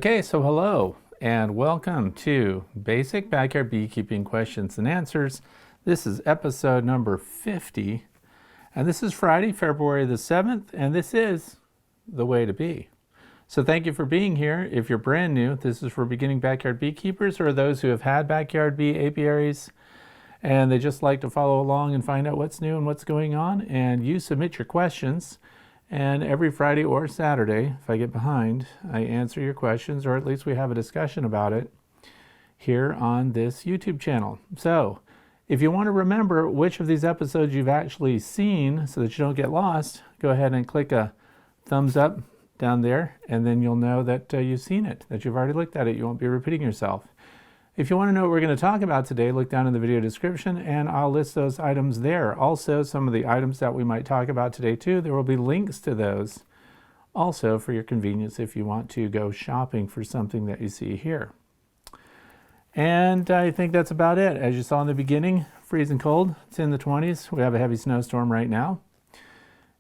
Okay, so hello and welcome to Basic Backyard Beekeeping Questions and Answers. This is episode number 50, and this is Friday, February the 7th, and this is the way to bee. So thank you for being here. If you're brand new, this is for beginning backyard beekeepers or those who have had backyard bee apiaries and they just like to follow along and find out what's new and what's going on. And you submit your questions, and every Friday or Saturday, if I get behind, I answer your questions, or at least we have a discussion about it here on this YouTube channel. So if you want to remember which of these episodes you've actually seen so that you don't get lost, go ahead and click a thumbs up down there, and then you'll know that you've seen it, that you've already looked at it. You won't be repeating yourself. If you want to know what we're going to talk about today, look down in the video description and I'll list those items there. Also, some of the items that we might talk about today too, there will be links to those also for your convenience if you want to go shopping for something that you see here. And I think that's about it. As you saw in the beginning, freezing cold. It's in the 20s. We have a heavy snowstorm right now.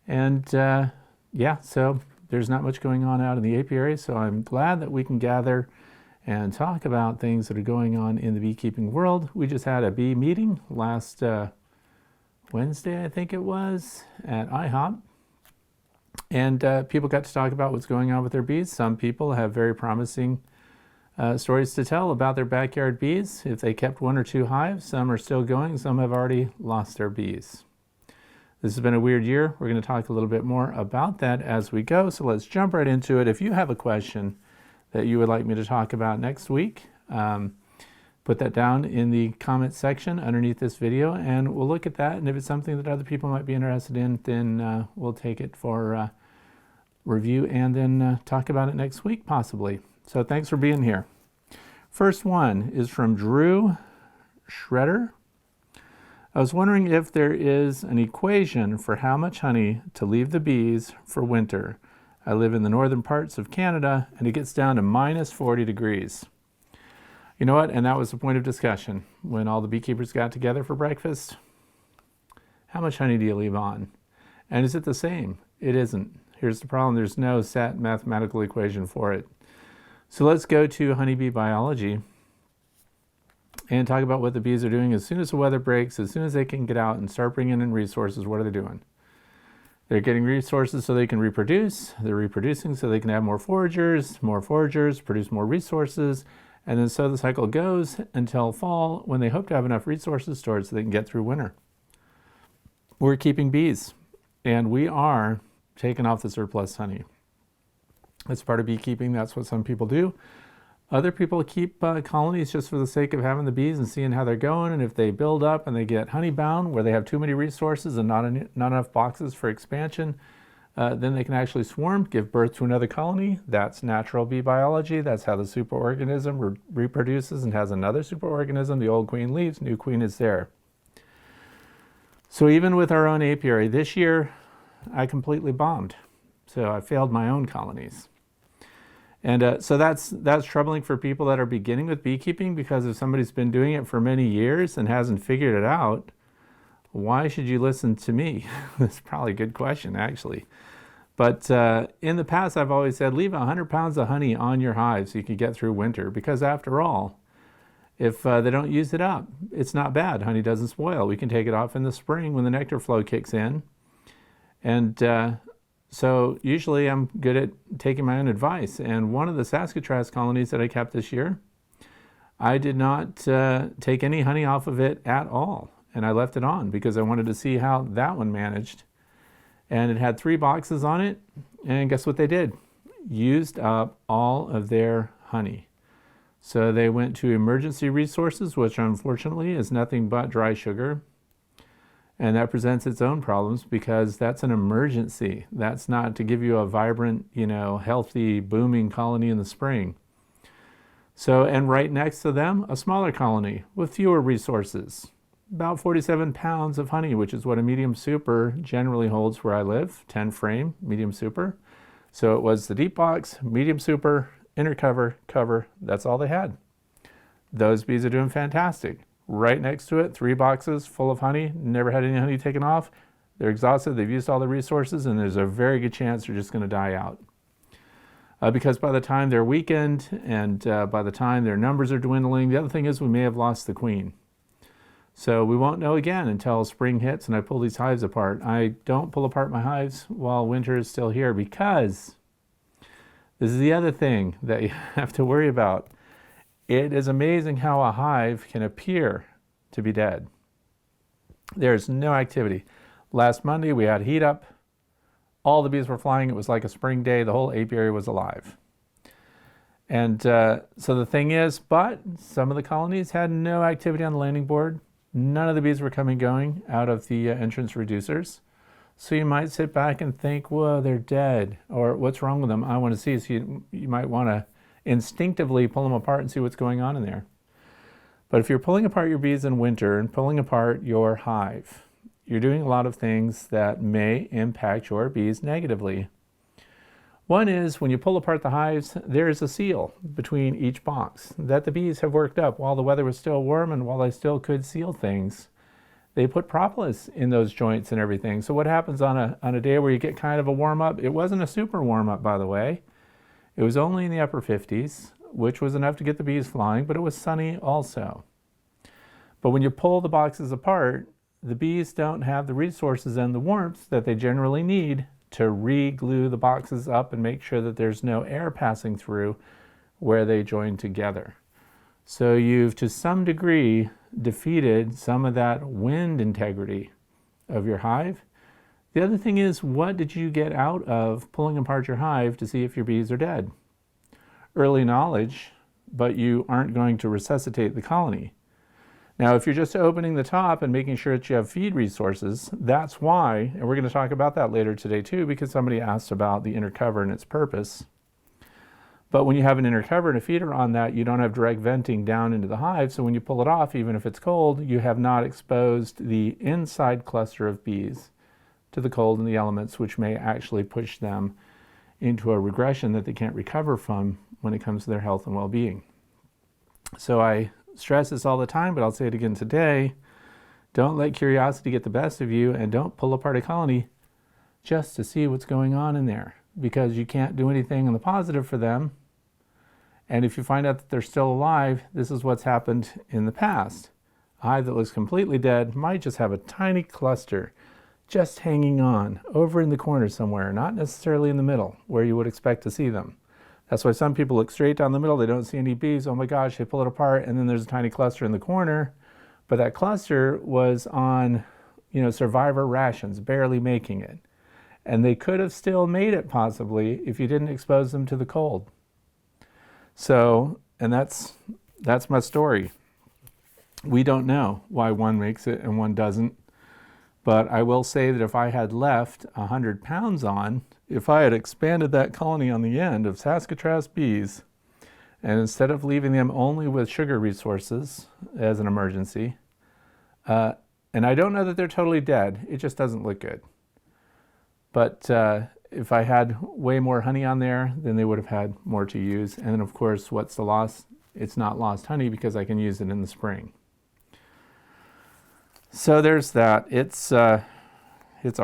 And yeah, so there's not much going on out in the apiary, so I'm glad that we can gather and talk about things that are going on in the beekeeping world. We just had a bee meeting last Wednesday, I think it was, at IHOP. And people got to talk about what's going on with their bees. Some people have very promising stories to tell about their backyard bees. If they kept one or two hives, some are still going, some have already lost their bees. This has been a weird year. We're going to talk a little bit more about that as we go. So let's jump right into it. If you have a question that you would like me to talk about next week, put that down in the comments section underneath this video and we'll look at that. And if it's something that other people might be interested in, then we'll take it for review and then talk about it next week possibly. So thanks for being here. First one is from Drew Schroeder. I was wondering if there is an equation for how much honey to leave the bees for winter. I live in the northern parts of Canada and it gets down to minus 40 degrees. You know what? And that was the point of discussion when all the beekeepers got together for breakfast. How much honey do you leave on? And is it the same? It isn't. Here's the problem. There's no set mathematical equation for it. So let's go to honeybee biology and talk about what the bees are doing as soon as the weather breaks, as soon as they can get out and start bringing in resources. What are they doing? They're getting resources so they can reproduce. They're reproducing so they can have more foragers produce more resources, and then so the cycle goes until fall when they hope to have enough resources stored so they can get through winter. We're keeping bees, and we are taking off the surplus honey. It's part of beekeeping. That's what some people do. Other people keep colonies just for the sake of having the bees and seeing how they're going, and if they build up and they get honey bound where they have too many resources and not enough boxes for expansion, then they can actually swarm, give birth to another colony. That's natural bee biology. That's how the superorganism reproduces and has another superorganism. The old queen leaves, new queen is there. So even with our own apiary, this year I completely bombed. So I failed my own colonies. And so that's troubling for people that are beginning with beekeeping, because if somebody's been doing it for many years and hasn't figured it out, why should you listen to me? That's probably a good question, actually. But in the past, I've always said, leave 100 pounds of honey on your hive so you can get through winter. Because after all, if they don't use it up, it's not bad. Honey doesn't spoil. We can take it off in the spring when the nectar flow kicks in. And so usually I'm good at taking my own advice. And one of the Saskatraz colonies that I kept this year, I did not take any honey off of it at all. And I left it on because I wanted to see how that one managed. And it had 3 boxes on it. And guess what they did? Used up all of their honey. So they went to emergency resources, which unfortunately is nothing but dry sugar. And that presents its own problems because that's an emergency. That's not to give you a vibrant, healthy, booming colony in the spring. So, and right next to them, a smaller colony with fewer resources. About 47 pounds of honey, which is what a medium super generally holds where I live, 10 frame, medium super. So it was the deep box, medium super, inner cover, cover, that's all they had. Those bees are doing fantastic. Right next to it, 3 boxes full of honey, never had any honey taken off. They're exhausted, they've used all the resources, and there's a very good chance they're just going to die out. because by the time they're weakened and by the time their numbers are dwindling, the other thing is we may have lost the queen. So we won't know again until spring hits and I pull these hives apart. I don't pull apart my hives while winter is still here because this is the other thing that you have to worry about. It is amazing how a hive can appear to be dead. There's no activity. Last Monday we had heat up. All the bees were flying. It was like a spring day. The whole apiary was alive. And so the thing is, but some of the colonies had no activity on the landing board. None of the bees were coming going out of the entrance reducers. So you might sit back and think, whoa, they're dead. Or what's wrong with them? I want to see. So you might want to instinctively pull them apart and see what's going on in there. But if you're pulling apart your bees in winter and pulling apart your hive, you're doing a lot of things that may impact your bees negatively. One is when you pull apart the hives, there is a seal between each box that the bees have worked up while the weather was still warm and while they still could seal things. They put propolis in those joints and everything. So what happens on a day where you get kind of a warm up? It wasn't a super warm up, by the way. It was only in the upper 50s, which was enough to get the bees flying, but it was sunny also. But when you pull the boxes apart, the bees don't have the resources and the warmth that they generally need to re-glue the boxes up and make sure that there's no air passing through where they join together. So you've, to some degree, defeated some of that wind integrity of your hive. The other thing is, what did you get out of pulling apart your hive to see if your bees are dead? Early knowledge, but you aren't going to resuscitate the colony. Now, if you're just opening the top and making sure that you have feed resources, that's why, and we're going to talk about that later today too, because somebody asked about the inner cover and its purpose. But when you have an inner cover and a feeder on that, you don't have direct venting down into the hive, so when you pull it off, even if it's cold, you have not exposed the inside cluster of bees to the cold and the elements, which may actually push them into a regression that they can't recover from when it comes to their health and well-being. So I stress this all the time, but I'll say it again today. Don't let curiosity get the best of you, and don't pull apart a colony just to see what's going on in there, because you can't do anything in the positive for them. And if you find out that they're still alive, this is what's happened in the past. A hive that looks completely dead might just have a tiny cluster just hanging on over in the corner somewhere, not necessarily in the middle where you would expect to see them. That's why some people look straight down the middle, they don't see any bees, oh my gosh, they pull it apart, and then there's a tiny cluster in the corner. But that cluster was on, survivor rations, barely making it. And they could have still made it possibly if you didn't expose them to the cold. So, and that's my story. We don't know why one makes it and one doesn't. But I will say that if I had left 100 pounds on, if I had expanded that colony on the end of Saskatraz bees, and instead of leaving them only with sugar resources as an emergency, and I don't know that they're totally dead, it just doesn't look good. But if I had way more honey on there, then they would have had more to use. And then of course, what's the loss? It's not lost honey because I can use it in the spring. So there's that. It's a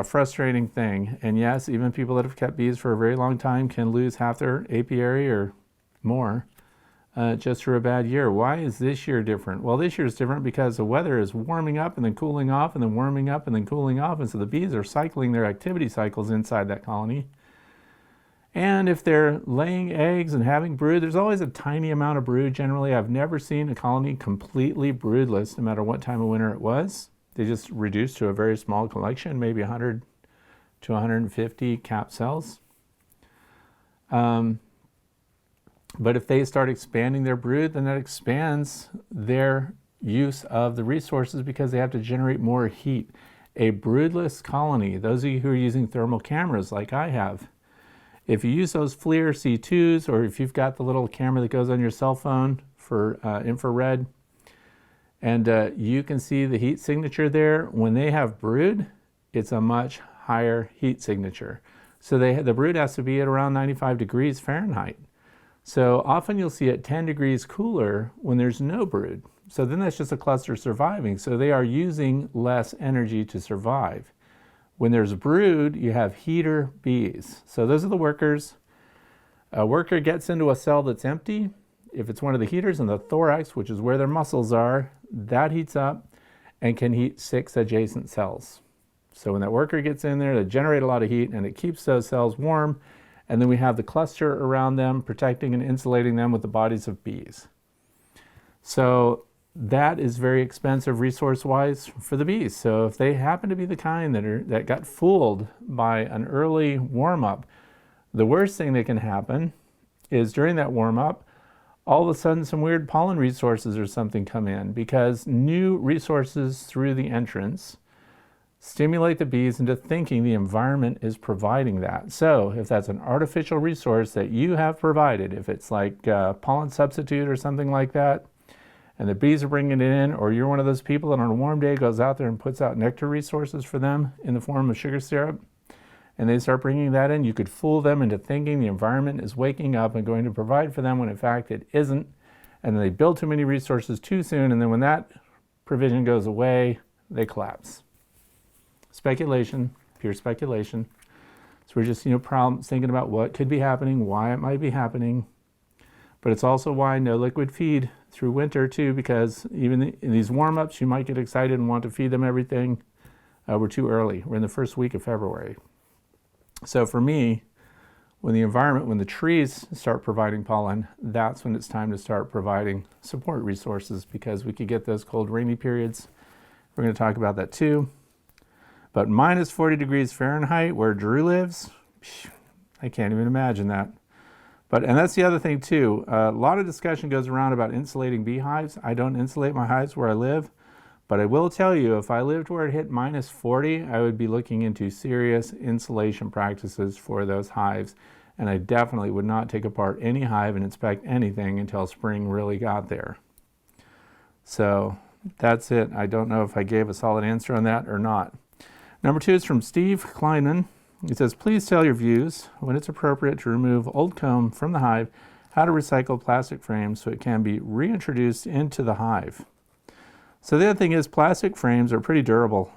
frustrating thing. And yes, even people that have kept bees for a very long time can lose half their apiary or more just for a bad year. Why is this year different? Well, this year is different because the weather is warming up and then cooling off and then warming up and then cooling off. And so the bees are cycling their activity cycles inside that colony. And if they're laying eggs and having brood, there's always a tiny amount of brood. Generally, I've never seen a colony completely broodless, no matter what time of winter it was. They just reduce to a very small collection, maybe 100 to 150 capped cells. But if they start expanding their brood, then that expands their use of the resources because they have to generate more heat. A broodless colony, those of you who are using thermal cameras like I have, if you use those FLIR C2s, or if you've got the little camera that goes on your cell phone for infrared, and you can see the heat signature there. When they have brood, it's a much higher heat signature. So the brood has to be at around 95 degrees Fahrenheit. So often you'll see it 10 degrees cooler when there's no brood. So then that's just a cluster surviving. So they are using less energy to survive. When there's brood, you have heater bees. So those are the workers. A worker gets into a cell that's empty. If it's one of the heaters in the thorax, which is where their muscles are, that heats up and can heat 6 adjacent cells. So when that worker gets in there, they generate a lot of heat and it keeps those cells warm. And then we have the cluster around them, protecting and insulating them with the bodies of bees. So that is very expensive resource-wise for the bees. So if they happen to be the kind that got fooled by an early warm-up, the worst thing that can happen is during that warm-up, all of a sudden some weird pollen resources or something come in, because new resources through the entrance stimulate the bees into thinking the environment is providing that. So if that's an artificial resource that you have provided, if it's like a pollen substitute or something like that, and the bees are bringing it in, or you're one of those people that on a warm day goes out there and puts out nectar resources for them in the form of sugar syrup, and they start bringing that in, you could fool them into thinking the environment is waking up and going to provide for them when in fact it isn't. And then they build too many resources too soon, and then when that provision goes away, they collapse. Speculation, pure speculation. So we're just, thinking about what could be happening, why it might be happening. But it's also why no liquid feed through winter too, because even in these warm-ups, you might get excited and want to feed them everything. We're too early. We're in the first week of February. So for me, when the trees start providing pollen, that's when it's time to start providing support resources, because we could get those cold, rainy periods. We're going to talk about that too. But minus 40 degrees Fahrenheit, where Drew lives, I can't even imagine that. And that's the other thing too. A lot of discussion goes around about insulating beehives. I don't insulate my hives where I live, but I will tell you, if I lived where it hit minus 40, I would be looking into serious insulation practices for those hives. And I definitely would not take apart any hive and inspect anything until spring really got there. So that's it. I don't know if I gave a solid answer on that or not. Number 2 is from Steve Kleinman. He says, please tell your views when it's appropriate to remove old comb from the hive, how to recycle plastic frames so it can be reintroduced into the hive. So the other thing is, plastic frames are pretty durable,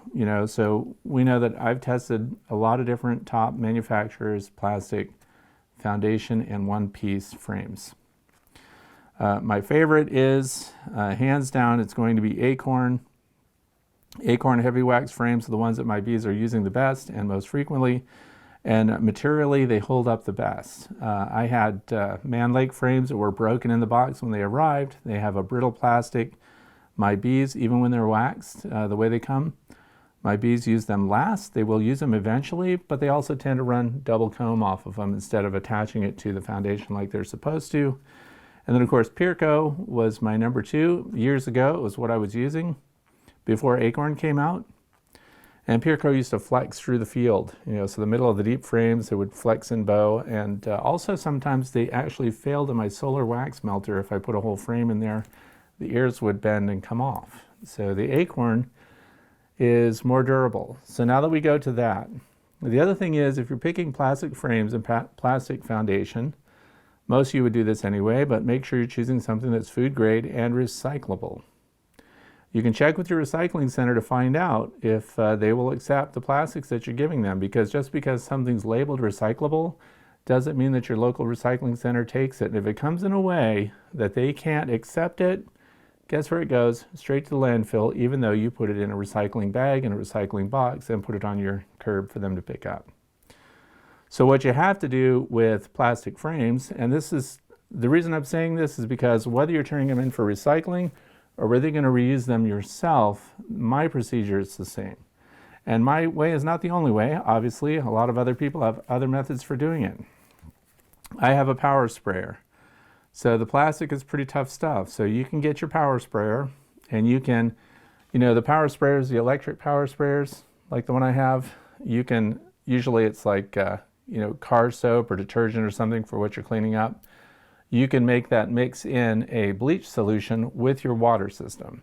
so we know that I've tested a lot of different top manufacturers, plastic foundation and one-piece frames. My favorite is, hands down, it's going to be Acorn. Acorn heavy wax frames are the ones that my bees are using the best and most frequently, and materially they hold up the best. I had Man Lake frames that were broken in the box when they arrived. They have a brittle plastic. My bees, even when they're waxed, the way they come, my bees use them last. They will use them eventually, but they also tend to run double comb off of them instead of attaching it to the foundation like they're supposed to. And then of course Peerco was my number 2. Years ago, it was what I was using before Acorn came out. And Peerco used to flex through the field, so the middle of the deep frames, it would flex and bow. And also sometimes they actually failed in my solar wax melter. If I put a whole frame in there, the ears would bend and come off. So the Acorn is more durable. So now that we go to that, the other thing is, if you're picking plastic frames and plastic foundation, most of you would do this anyway, but make sure you're choosing something that's food grade and recyclable. You can check with your recycling center to find out if they will accept the plastics that you're giving them, because just because something's labeled recyclable doesn't mean that your local recycling center takes it. And if it comes in a way that they can't accept it, guess where it goes? Straight to the landfill, even though you put it in a recycling bag in a recycling box and put it on your curb for them to pick up. So what you have to do with plastic frames, and this is the reason I'm saying this, is because whether you're turning them in for recycling or whether you're going to reuse them yourself, my procedure is the same. And my way is not the only way. Obviously, a lot of other people have other methods for doing it. I have a power sprayer. So the plastic is pretty tough stuff. So you can get your power sprayer, and you can, the power sprayers, the electric power sprayers, like the one I have, you can, usually it's like, car soap or detergent or something for what you're cleaning up. You can make that mix in a bleach solution with your water system.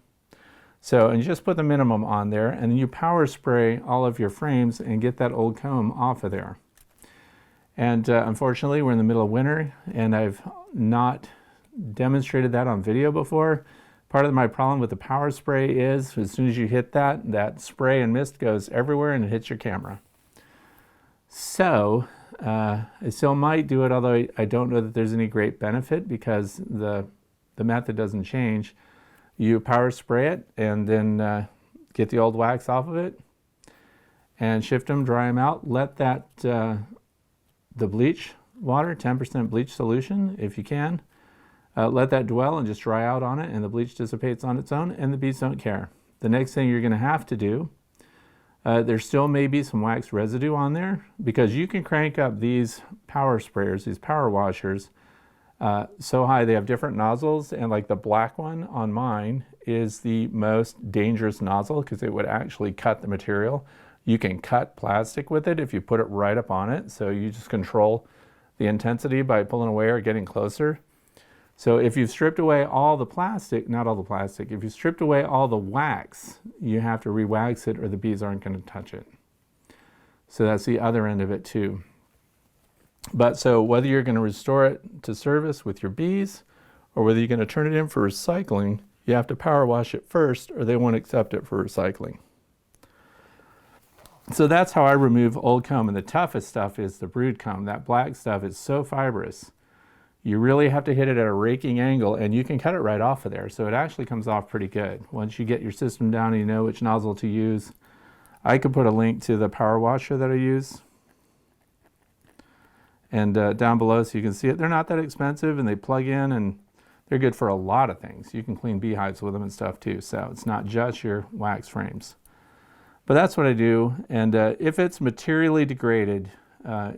So, and you just put the minimum on there, and then you power spray all of your frames and get that old comb off of there. And unfortunately, we're in the middle of winter, and I've not demonstrated that on video before. Part of my problem with the power spray is, as soon as you hit that spray and mist goes everywhere and it hits your camera. So I still might do it, although I don't know that there's any great benefit because the method doesn't change. You power spray it and then get the old wax off of it and shift them, dry them out. Let that, the bleach water, 10% bleach solution if you can, let that dwell and just dry out on it, and the bleach dissipates on its own and the bees don't care. The next thing you're going to have to do, there still may be some wax residue on there because you can crank up these power sprayers, these power washers, so high. They have different nozzles, and like the black one on mine is the most dangerous nozzle because it would actually cut the material. You can cut plastic with it if you put it right up on it, so you just control the intensity by pulling away or getting closer. So if you've stripped away all the plastic, not all the plastic, if you stripped away all the wax, you have to re-wax it or the bees aren't going to touch it. So that's the other end of it too. But so whether you're going to restore it to service with your bees or whether you're going to turn it in for recycling, you have to power wash it first or they won't accept it for recycling. So that's how I remove old comb, and the toughest stuff is the brood comb. That black stuff is so fibrous. You really have to hit it at a raking angle, and you can cut it right off of there. So it actually comes off pretty good. Once you get your system down and you know which nozzle to use, I could put a link to the power washer that I use. And down below so you can see it. They're not that expensive and they plug in and they're good for a lot of things. You can clean beehives with them and stuff too. So it's not just your wax frames. But that's what I do. And if it's materially degraded,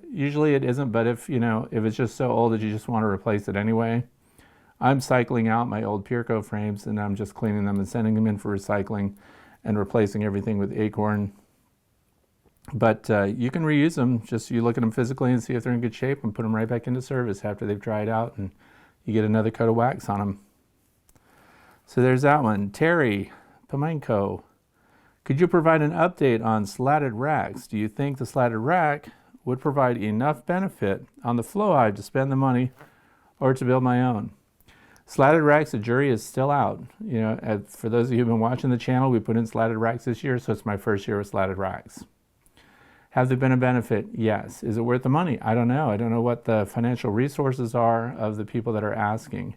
usually it isn't, but if it's just so old that you just want to replace it anyway, I'm cycling out my old Pureco frames and I'm just cleaning them and sending them in for recycling and replacing everything with Acorn. But you can reuse them. Just you look at them physically and see if they're in good shape and put them right back into service after they've dried out and you get another coat of wax on them. So there's that one. Terry Pomenko, could you provide an update on slatted racks? Do you think the slatted rack would provide enough benefit on the flow hive to spend the money or to build my own? Slatted racks, the jury is still out. For those of you who've been watching the channel, we put in slatted racks this year, so it's my first year with slatted racks. Have there been a benefit? Yes. Is it worth the money? I don't know. I don't know what the financial resources are of the people that are asking.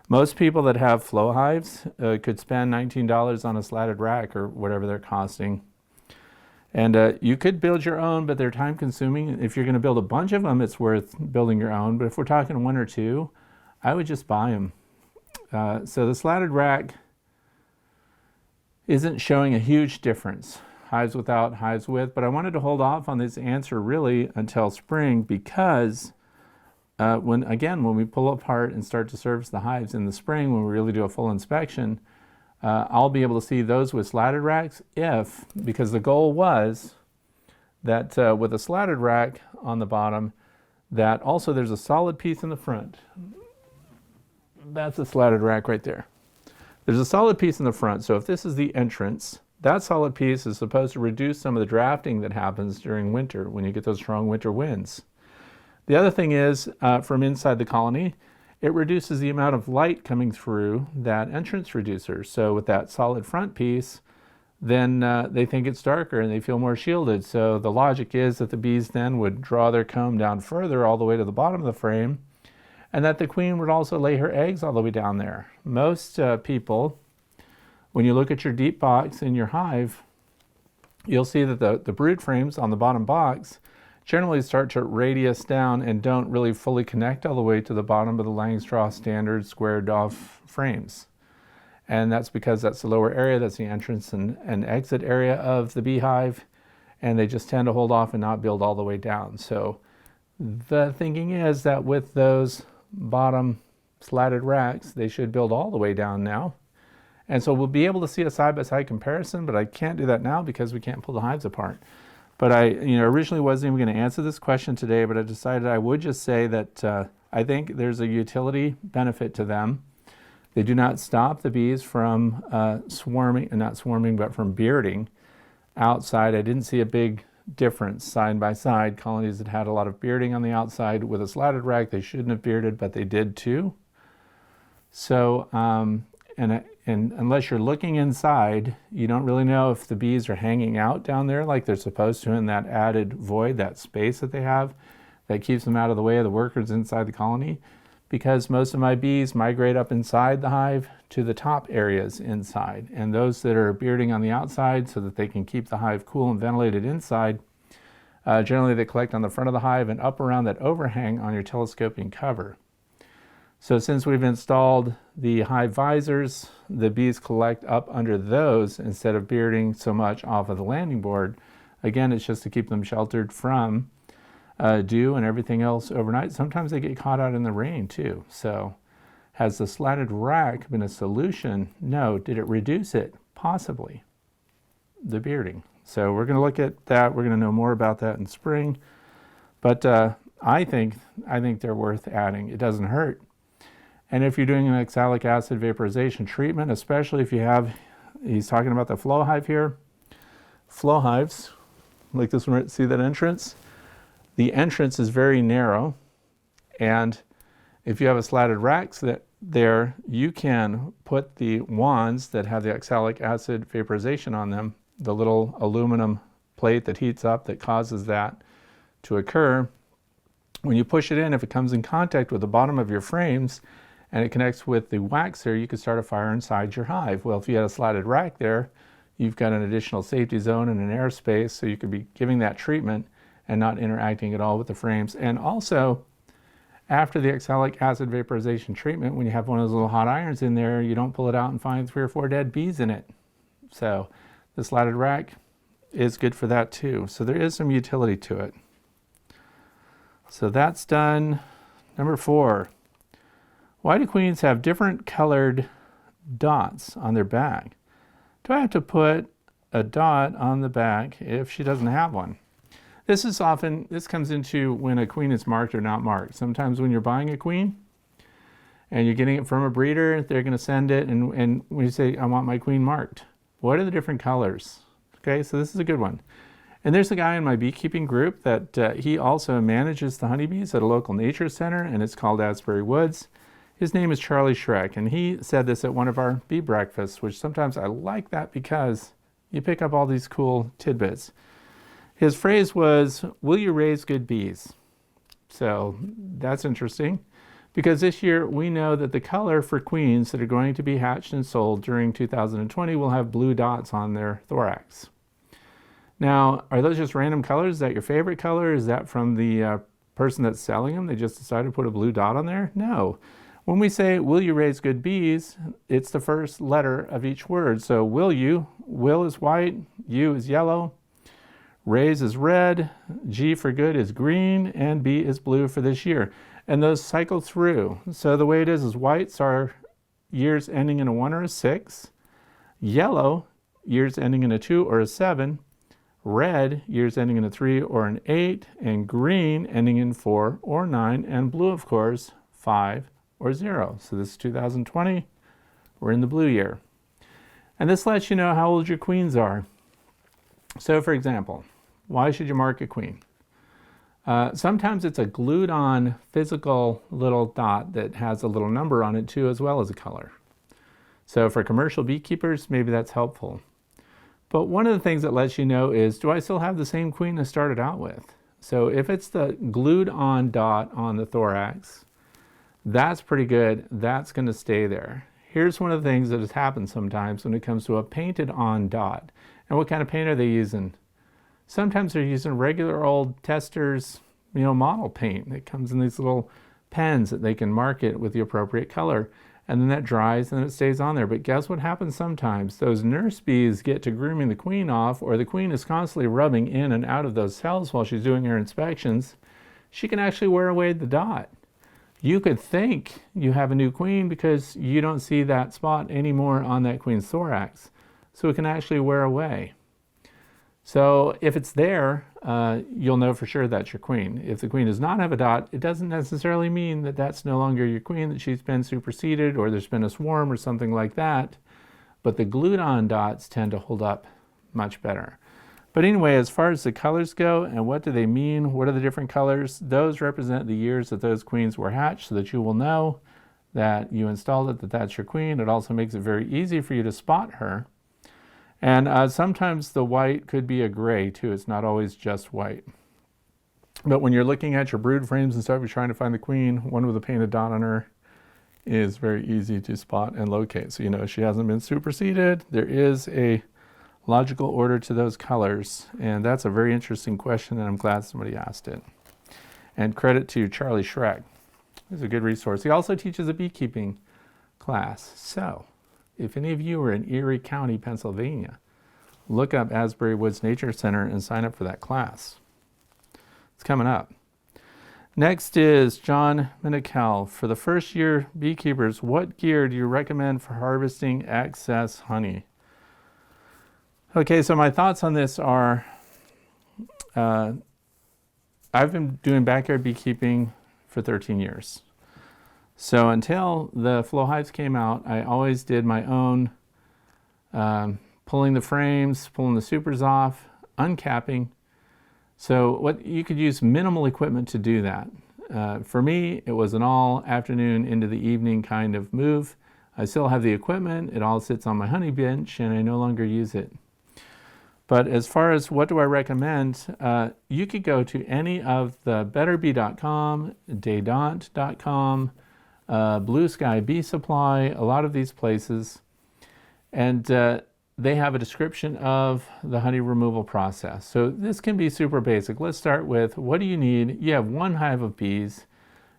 Most people that have flow hives could spend $19 on a slatted rack or whatever they're costing. And you could build your own, but they're time consuming. If you're going to build a bunch of them, it's worth building your own. But if we're talking one or two, I would just buy them. So the slatted rack isn't showing a huge difference. Hives without, hives with, but I wanted to hold off on this answer really until spring because when we pull apart and start to service the hives in the spring, when we really do a full inspection, I'll be able to see those with slatted racks because the goal was that with a slatted rack on the bottom, that also there's a solid piece in the front. That's a slatted rack right there. There's a solid piece in the front, so if this is the entrance, that solid piece is supposed to reduce some of the drafting that happens during winter when you get those strong winter winds. The other thing is, from inside the colony, it reduces the amount of light coming through that entrance reducer. So with that solid front piece, then they think it's darker and they feel more shielded. So the logic is that the bees then would draw their comb down further all the way to the bottom of the frame, and that the queen would also lay her eggs all the way down there. Most people, when you look at your deep box in your hive, you'll see that the brood frames on the bottom box generally start to radius down and don't really fully connect all the way to the bottom of the Langstroth standard squared off frames. And that's because that's the lower area, that's the entrance and exit area of the beehive, and they just tend to hold off and not build all the way down. So the thinking is that with those bottom slatted racks, they should build all the way down now. And so we'll be able to see a side-by-side comparison, but I can't do that now because we can't pull the hives apart. But I originally wasn't even going to answer this question today, but I decided I would just say that I think there's a utility benefit to them. They do not stop the bees from from bearding outside. I didn't see a big difference side by side. Colonies that had a lot of bearding on the outside with a slatted rack, they shouldn't have bearded, but they did too. So, and unless you're looking inside, you don't really know if the bees are hanging out down there like they're supposed to in that added void, that space that they have. that keeps them out of the way of the workers inside the colony, because most of my bees migrate up inside the hive to the top areas inside. And those that are bearding on the outside so that they can keep the hive cool and ventilated inside, generally they collect on the front of the hive and up around that overhang on your telescoping cover. So since we've installed the hive visors, the bees collect up under those instead of bearding so much off of the landing board. Again, it's just to keep them sheltered from dew and everything else overnight. Sometimes they get caught out in the rain too. So has the slatted rack been a solution? No. Did it reduce it? Possibly. The bearding. So we're going to look at that. We're going to know more about that in spring. But I think they're worth adding. It doesn't hurt. And if you're doing an oxalic acid vaporization treatment, especially if you have, he's talking about the flow hive here. Flow hives, like this one, right? See that entrance? The entrance is very narrow, and if you have a slatted rack there, you can put the wands that have the oxalic acid vaporization on them, the little aluminum plate that heats up that causes that to occur. When you push it in, if it comes in contact with the bottom of your frames and it connects with the waxer, you can start a fire inside your hive. Well, if you had a slatted rack there, you've got an additional safety zone and an airspace, so you could be giving that treatment and not interacting at all with the frames. And also, after the oxalic acid vaporization treatment, when you have one of those little hot irons in there, you don't pull it out and find 3 or 4 dead bees in it. So the slatted rack is good for that too. So there is some utility to it. So that's done. Number 4, why do queens have different colored dots on their back? Do I have to put a dot on the back if she doesn't have one? This comes into when a queen is marked or not marked. Sometimes when you're buying a queen and you're getting it from a breeder, they're going to send it, and when you say, I want my queen marked, what are the different colors? Okay, so this is a good one. And there's a guy in my beekeeping group that he also manages the honeybees at a local nature center, and it's called Asbury Woods. His name is Charlie Schreck, and he said this at one of our bee breakfasts, which sometimes I like that because you pick up all these cool tidbits. His phrase was, will you raise good bees? So that's interesting, because this year we know that the color for queens that are going to be hatched and sold during 2020 will have blue dots on their thorax. Now, are those just random colors? Is that your favorite color? Is that from the person that's selling them? They just decided to put a blue dot on there? No. When we say, will you raise good bees, it's the first letter of each word. So will you, will is white, U is yellow, raise is red, G for good is green, and B is blue for this year. And those cycle through. So the way it is whites are years ending in a 1 or a 6, yellow, years ending in a 2 or a 7, red, years ending in a 3 or an 8, and green ending in 4 or 9, and blue, of course, 5 or 0. So this is 2020, we're in the blue year. And this lets you know how old your queens are. So for example, why should you mark a queen? Sometimes it's a glued on physical little dot that has a little number on it too, as well as a color. So for commercial beekeepers, maybe that's helpful. But one of the things that lets you know is, do I still have the same queen I started out with? So if it's the glued on dot on the thorax, that's pretty good. That's going to stay there. Here's one of the things that has happened sometimes when it comes to a painted on dot. And what kind of paint are they using? Sometimes they're using regular old Testors, model paint that comes in these little pens that they can mark it with the appropriate color. And then that dries and it stays on there. But guess what happens sometimes? Those nurse bees get to grooming the queen off, or the queen is constantly rubbing in and out of those cells while she's doing her inspections. She can actually wear away the dot. You could think you have a new queen because you don't see that spot anymore on that queen's thorax. So it can actually wear away. So if it's there, you'll know for sure that's your queen. If the queen does not have a dot, it doesn't necessarily mean that that's no longer your queen, that she's been superseded or there's been a swarm or something like that. But the glued on dots tend to hold up much better. But anyway, as far as the colors go and what do they mean, what are the different colors, those represent the years that those queens were hatched, so that you will know that you installed it, that that's your queen. It also makes it very easy for you to spot her. And sometimes the white could be a gray too. It's not always just white. But when you're looking at your brood frames and stuff, you're trying to find the queen, one with a painted dot on her is very easy to spot and locate. So you know she hasn't been superseded. There is a logical order to those colors, and that's a very interesting question, and I'm glad somebody asked it. And credit to Charlie Schreck. He's a good resource. He also teaches a beekeeping class. So if any of you are in Erie County, Pennsylvania, look up Asbury Woods Nature Center and sign up for that class. It's coming up. Next is John Minikel. For the first year beekeepers, what gear do you recommend for harvesting excess honey? Okay, so my thoughts on this are, I've been doing backyard beekeeping for 13 years. So until the flow hives came out, I always did my own pulling the frames, pulling the supers off, uncapping. So what you could use minimal equipment to do that. For me, it was an all afternoon into the evening kind of move. I still have the equipment. It all sits on my honey bench, and I no longer use it. But as far as what do I recommend, you could go to any of the betterbee.com, Dadant.com, Blue Sky Bee Supply, a lot of these places, and they have a description of the honey removal process. So this can be super basic. Let's start with, what do you need? You have one hive of bees.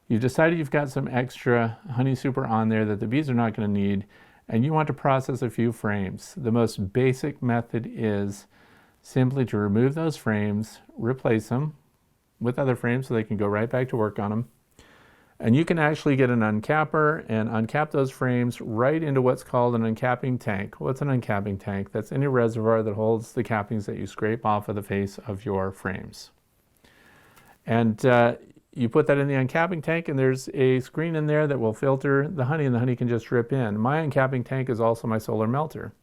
You've decided you've got some extra honey super on there that the bees are not going to need, and you want to process a few frames. The most basic method is simply to remove those frames, replace them with other frames so they can go right back to work on them. And you can actually get an uncapper and uncap those frames right into what's called an uncapping tank. What's an uncapping tank? That's any reservoir that holds the cappings that you scrape off of the face of your frames. And you put that in the uncapping tank, and there's a screen in there that will filter the honey, and the honey can just drip in. My uncapping tank is also my solar melter.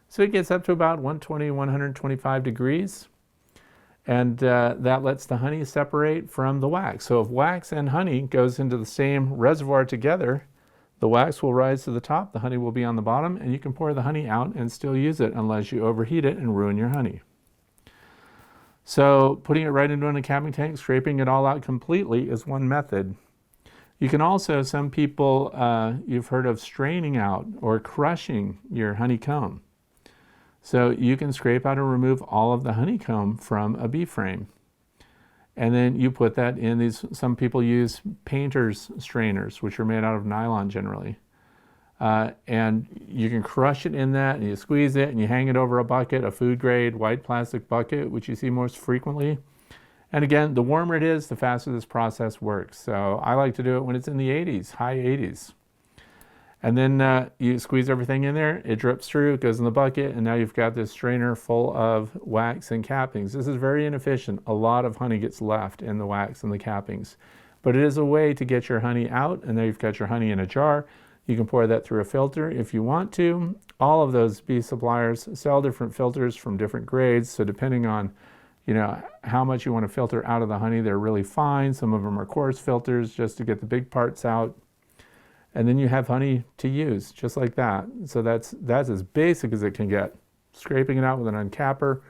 So it gets up to about 120, 125 degrees. And that lets the honey separate from the wax. So if wax and honey goes into the same reservoir together, the wax will rise to the top, the honey will be on the bottom, and you can pour the honey out and still use it unless you overheat it and ruin your honey. So putting it right into an uncapping tank, scraping it all out completely is one method. You can also, some people, you've heard of straining out or crushing your honeycomb. So you can scrape out and remove all of the honeycomb from a bee frame. And then you put that in these, some people use painter's strainers, which are made out of nylon generally. And you can crush it in that, and you squeeze it, and you hang it over a bucket, a food grade white plastic bucket, which you see most frequently. And again, the warmer it is, the faster this process works. So I like to do it when it's in the 80s, high 80s. And then you squeeze everything in there, it drips through, it goes in the bucket, and now you've got this strainer full of wax and cappings. This is very inefficient. A lot of honey gets left in the wax and the cappings. But it is a way to get your honey out, and now you've got your honey in a jar. You can pour that through a filter if you want to. All of those bee suppliers sell different filters from different grades, so depending on how much you want to filter out of the honey, they're really fine. Some of them are coarse filters just to get the big parts out. And then you have honey to use, just like that. So that's as basic as it can get. Scraping it out with an uncapper,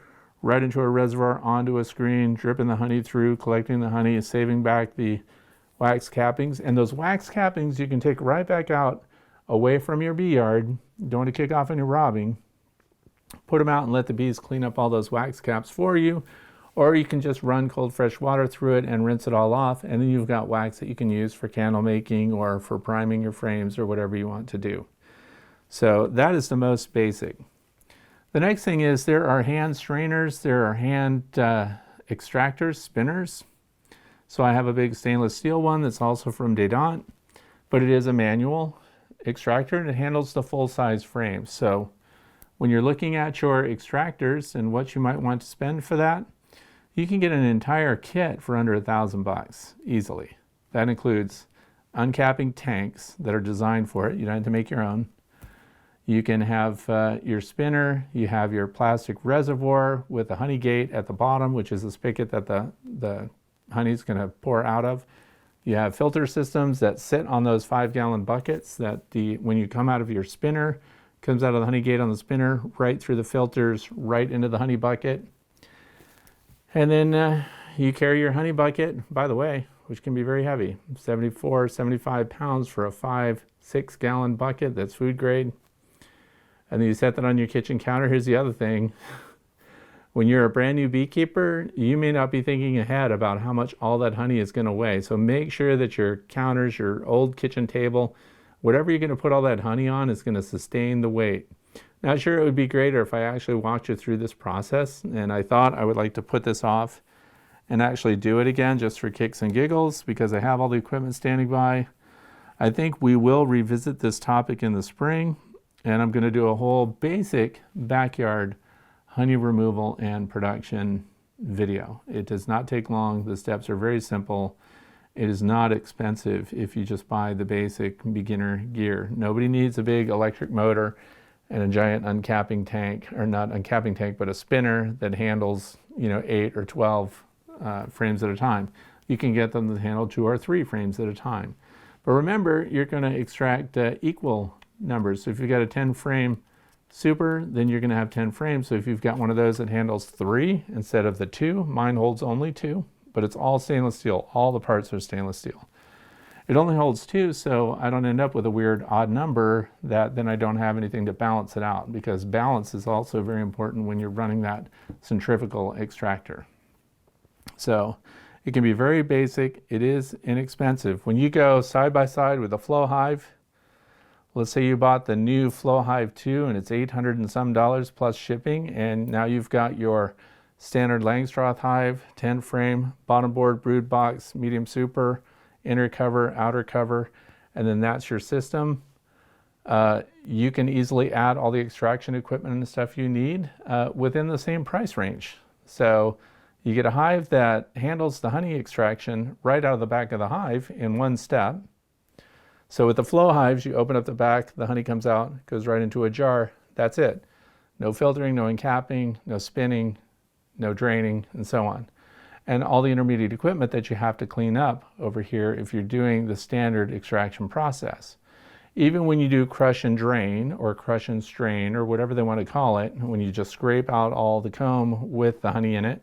right into a reservoir, onto a screen, dripping the honey through, collecting the honey, saving back the wax cappings. And those wax cappings you can take right back out away from your bee yard. You don't want to kick off any robbing. Put them out and let the bees clean up all those wax caps for you. Or you can just run cold fresh water through it and rinse it all off, and then you've got wax that you can use for candle making or for priming your frames or whatever you want to do. So that is the most basic. The next thing is there are hand strainers, there are hand extractors, spinners. So I have a big stainless steel one that's also from Dadant, but it is a manual extractor and it handles the full-size frame. So when you're looking at your extractors and what you might want to spend for that, you can get an entire kit for under $1,000 easily. That includes uncapping tanks that are designed for it. You don't have to make your own. You can have your spinner. You have your plastic reservoir with a honey gate at the bottom, which is the spigot that the honey is going to pour out of. You have filter systems that sit on those 5-gallon buckets that when you come out of your spinner, comes out of the honey gate on the spinner, right through the filters, right into the honey bucket. And then you carry your honey bucket, by the way, which can be very heavy, 74, 75 pounds for a 5-6 gallon bucket that's food grade. And then you set that on your kitchen counter. Here's the other thing. When you're a brand new beekeeper, you may not be thinking ahead about how much all that honey is going to weigh. So make sure that your counters, your old kitchen table, whatever you're going to put all that honey on is going to sustain the weight. Now, sure, it would be greater if I actually walked you through this process, and I thought I would like to put this off and actually do it again just for kicks and giggles because I have all the equipment standing by. I think we will revisit this topic in the spring, and I'm going to do a whole basic backyard honey removal and production video. It does not take long. The steps are very simple. It is not expensive if you just buy the basic beginner gear. Nobody needs a big electric motor and a giant uncapping tank, or not uncapping tank, but a spinner that handles, 8 or 12 frames at a time. You can get them to handle 2 or 3 frames at a time. But remember, you're going to extract equal numbers. So if you've got a 10 frame super, then you're going to have 10 frames. So if you've got one of those that handles 3 instead of the 2, mine holds only 2, but it's all stainless steel. All the parts are stainless steel. It only holds 2, so I don't end up with a weird odd number that then I don't have anything to balance it out, because balance is also very important when you're running that centrifugal extractor. So it can be very basic. It is inexpensive. When you go side by side with a Flow Hive, let's say you bought the new Flow Hive 2 and it's $800 and some plus shipping, and now you've got your standard Langstroth hive, 10 frame, bottom board, brood box, medium super, inner cover, outer cover, and then that's your system. You can easily add all the extraction equipment and stuff you need within the same price range. So you get a hive that handles the honey extraction right out of the back of the hive in one step. So with the Flow Hives, you open up the back, the honey comes out, goes right into a jar. That's it. No filtering, no encapping, no spinning, no draining, and so on. And all the intermediate equipment that you have to clean up over here if you're doing the standard extraction process. Even when you do crush and drain or crush and strain or whatever they want to call it, when you just scrape out all the comb with the honey in it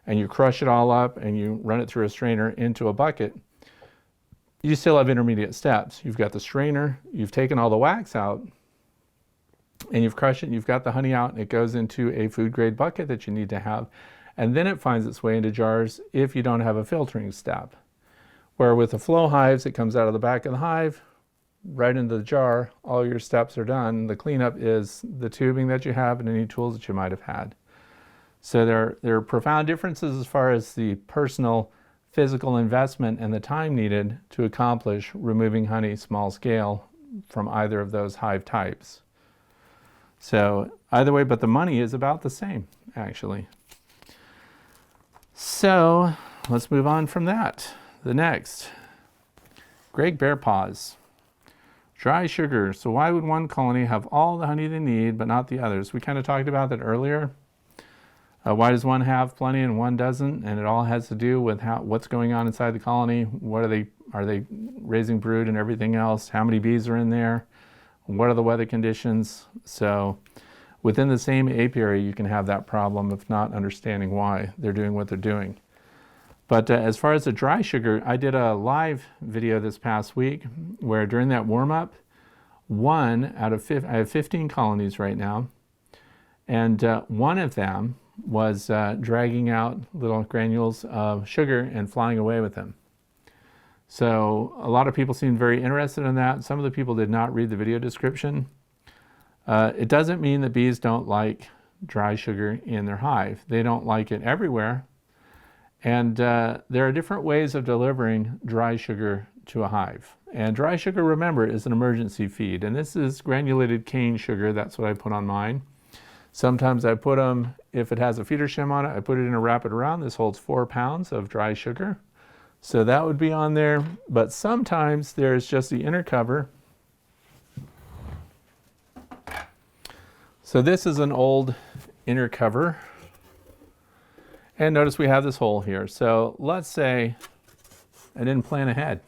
and you crush it all up and you run it through a strainer into a bucket, you still have intermediate steps. You've got the strainer, you've taken all the wax out, and you've crushed it, and you've got the honey out, and it goes into a food grade bucket that you need to have. And then it finds its way into jars if you don't have a filtering step. Where with the Flow Hives, it comes out of the back of the hive, right into the jar, all your steps are done. The cleanup is the tubing that you have and any tools that you might have had. So there are profound differences as far as the personal physical investment and the time needed to accomplish removing honey small scale from either of those hive types. So either way, but the money is about the same, actually. So let's move on from that. The next, Greg Bearpaws. Dry sugar. So why would one colony have all the honey they need but not the others? We kind of talked about that earlier. Why does one have plenty and one doesn't? And it all has to do with what's going on inside the colony. What are they raising brood and everything else? How many bees are in there? What are the weather conditions? So within the same apiary, you can have that problem of not understanding why they're doing what they're doing. But as far as the dry sugar, I did a live video this past week where during that warm-up, I have 15 colonies right now, and one of them was dragging out little granules of sugar and flying away with them. So a lot of people seemed very interested in that. Some of the people did not read the video description. It doesn't mean that bees don't like dry sugar in their hive. They don't like it everywhere. And there are different ways of delivering dry sugar to a hive. And dry sugar, remember, is an emergency feed. And this is granulated cane sugar. That's what I put on mine. Sometimes I put them, if it has a feeder shim on it, I put it in a wrap it around. This holds 4 pounds of dry sugar. So that would be on there. But sometimes there's just the inner cover. So this is an old inner cover. And notice we have this hole here. So let's say I didn't plan ahead.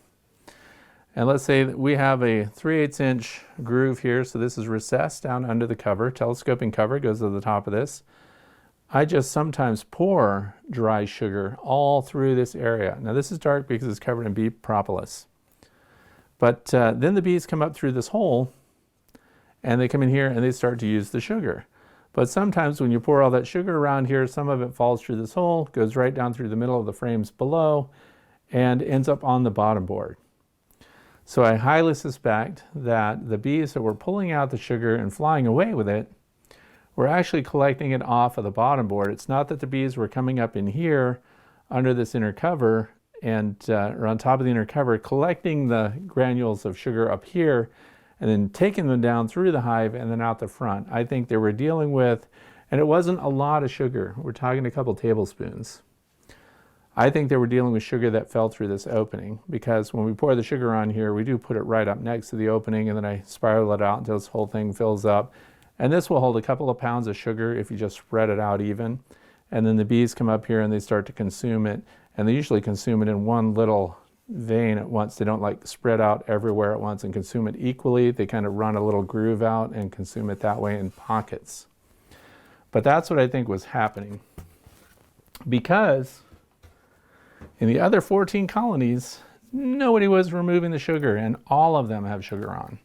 And let's say that we have a 3/8 inch groove here. So this is recessed down under the cover. Telescoping cover goes to the top of this. I just sometimes pour dry sugar all through this area. Now this is dark because it's covered in bee propolis. But then the bees come up through this hole and they come in here and they start to use the sugar. But sometimes when you pour all that sugar around here, some of it falls through this hole, goes right down through the middle of the frames below, and ends up on the bottom board. So I highly suspect that the bees that were pulling out the sugar and flying away with it were actually collecting it off of the bottom board. It's not that the bees were coming up in here under this inner cover and or on top of the inner cover, collecting the granules of sugar up here and then taking them down through the hive and then out the front. I think they were dealing with, and it wasn't a lot of sugar. We're talking a couple tablespoons. I think they were dealing with sugar that fell through this opening, because when we pour the sugar on here, we do put it right up next to the opening, and then I spiral it out until this whole thing fills up. And this will hold a couple of pounds of sugar if you just spread it out even. And then the bees come up here and they start to consume it, and they usually consume it in one little vein at once. They don't like spread out everywhere at once and consume it equally. They kind of run a little groove out and consume it that way in pockets. But that's what I think was happening, because in the other 14 colonies, nobody was removing the sugar, and all of them have sugar on.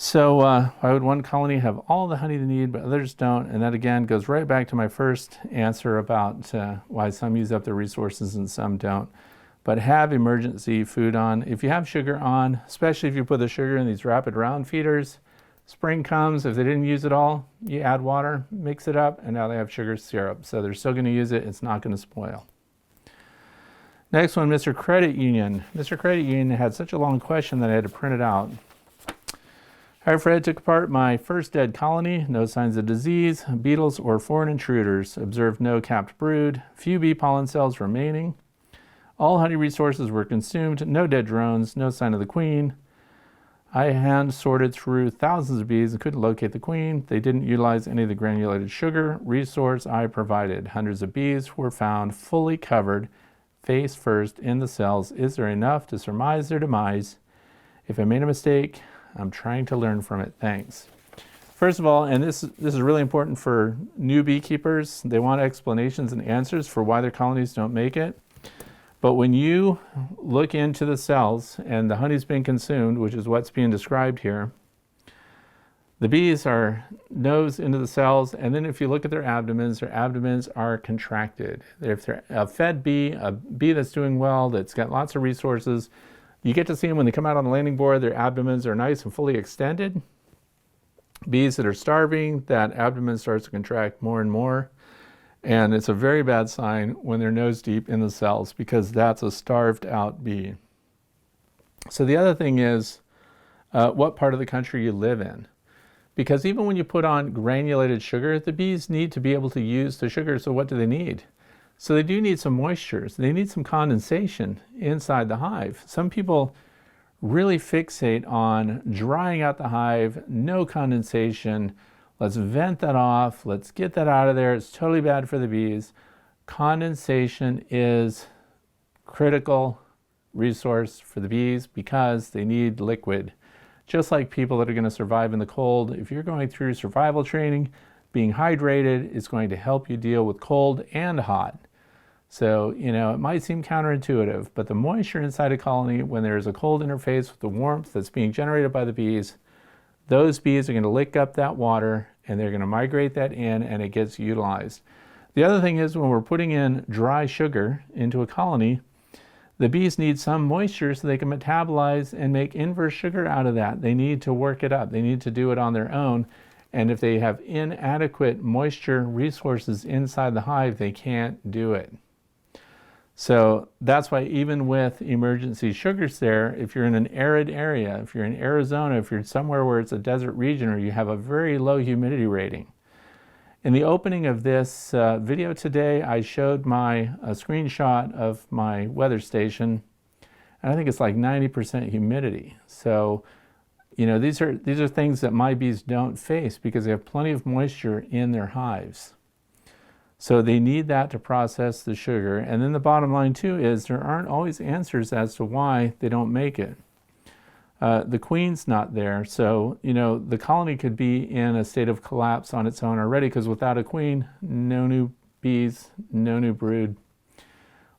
So why would one colony have all the honey they need, but others don't? And that again goes right back to my first answer about why some use up their resources and some don't. But have emergency food on. If you have sugar on, especially if you put the sugar in these rapid round feeders, spring comes, if they didn't use it all, you add water, mix it up, and now they have sugar syrup. So they're still going to use it. It's not going to spoil. Next one, Mr. Credit Union. Mr. Credit Union had such a long question that I had to print it out. Hi, Fred. Took apart my first dead colony. No signs of disease, beetles, or foreign intruders. Observed no capped brood. Few bee pollen cells remaining. All honey resources were consumed. No dead drones. No sign of the queen. I hand sorted through thousands of bees and couldn't locate the queen. They didn't utilize any of the granulated sugar resource I provided. Hundreds of bees were found fully covered, face first, in the cells. Is there enough to surmise their demise? If I made a mistake, I'm trying to learn from it. Thanks. First of all, and this is really important for new beekeepers, they want explanations and answers for why their colonies don't make it. But when you look into the cells and the honey's been consumed, which is what's being described here, the bees are nose into the cells, and then if you look at their abdomens are contracted. If they're a fed bee, a bee that's doing well, that's got lots of resources, you get to see them when they come out on the landing board, their abdomens are nice and fully extended. Bees that are starving, that abdomen starts to contract more and more. And it's a very bad sign when they're nose deep in the cells, because that's a starved out bee. So the other thing is what part of the country you live in. Because even when you put on granulated sugar, the bees need to be able to use the sugar. So what do they need? So they do need some moisture. So they need some condensation inside the hive. Some people really fixate on drying out the hive, no condensation. Let's vent that off. Let's get that out of there. It's totally bad for the bees. Condensation is critical resource for the bees because they need liquid. Just like people that are going to survive in the cold, if you're going through survival training, being hydrated is going to help you deal with cold and hot. So, it might seem counterintuitive, but the moisture inside a colony, when there's a cold interface with the warmth that's being generated by the bees, those bees are going to lick up that water and they're going to migrate that in, and it gets utilized. The other thing is, when we're putting in dry sugar into a colony, the bees need some moisture so they can metabolize and make inverse sugar out of that. They need to work it up. They need to do it on their own. And if they have inadequate moisture resources inside the hive, they can't do it. So that's why even with emergency sugars there, if you're in an arid area, if you're in Arizona, if you're somewhere where it's a desert region or you have a very low humidity rating. In the opening of this video today, I showed a screenshot of my weather station, and I think it's like 90% humidity. So, these are things that my bees don't face because they have plenty of moisture in their hives. So they need that to process the sugar. And then the bottom line too is there aren't always answers as to why they don't make it. The queen's not there. So, the colony could be in a state of collapse on its own already, because without a queen, no new bees, no new brood.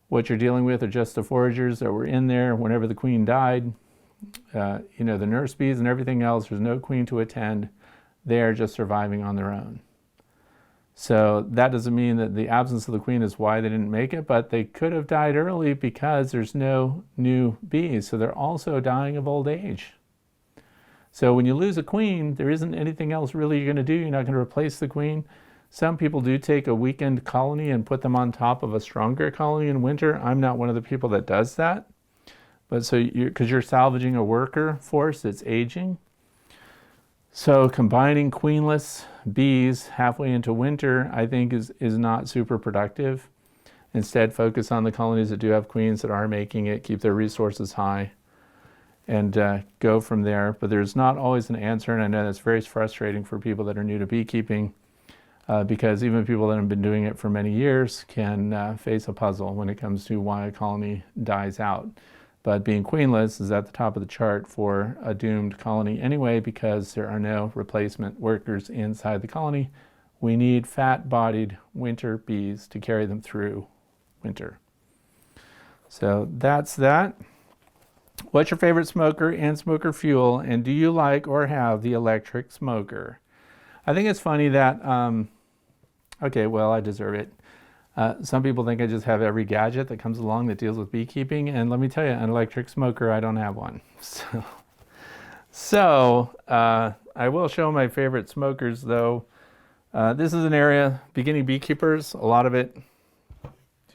What you're dealing with are just the foragers that were in there whenever the queen died. The nurse bees and everything else, there's no queen to attend. They're just surviving on their own. So that doesn't mean that the absence of the queen is why they didn't make it, but they could have died early because there's no new bees. So they're also dying of old age. So when you lose a queen, there isn't anything else really you're going to do. You're not going to replace the queen. Some people do take a weakened colony and put them on top of a stronger colony in winter. I'm not one of the people that does that. But so because you're salvaging a worker force that's aging. So combining queenless bees halfway into winter, I think is not super productive. Instead, focus on the colonies that do have queens that are making it, keep their resources high, and go from there. But there's not always an answer, and I know that's very frustrating for people that are new to beekeeping, because even people that have been doing it for many years can face a puzzle when it comes to why a colony dies out. But being queenless is at the top of the chart for a doomed colony anyway, because there are no replacement workers inside the colony. We need fat-bodied winter bees to carry them through winter. So that's that. What's your favorite smoker and smoker fuel? And do you like or have the electric smoker? I think it's funny that, okay, well, I deserve it. Some people think I just have every gadget that comes along that deals with beekeeping, and let me tell you, an electric smoker, I don't have one. So I will show my favorite smokers, though. This is an area, beginning beekeepers, a lot of it,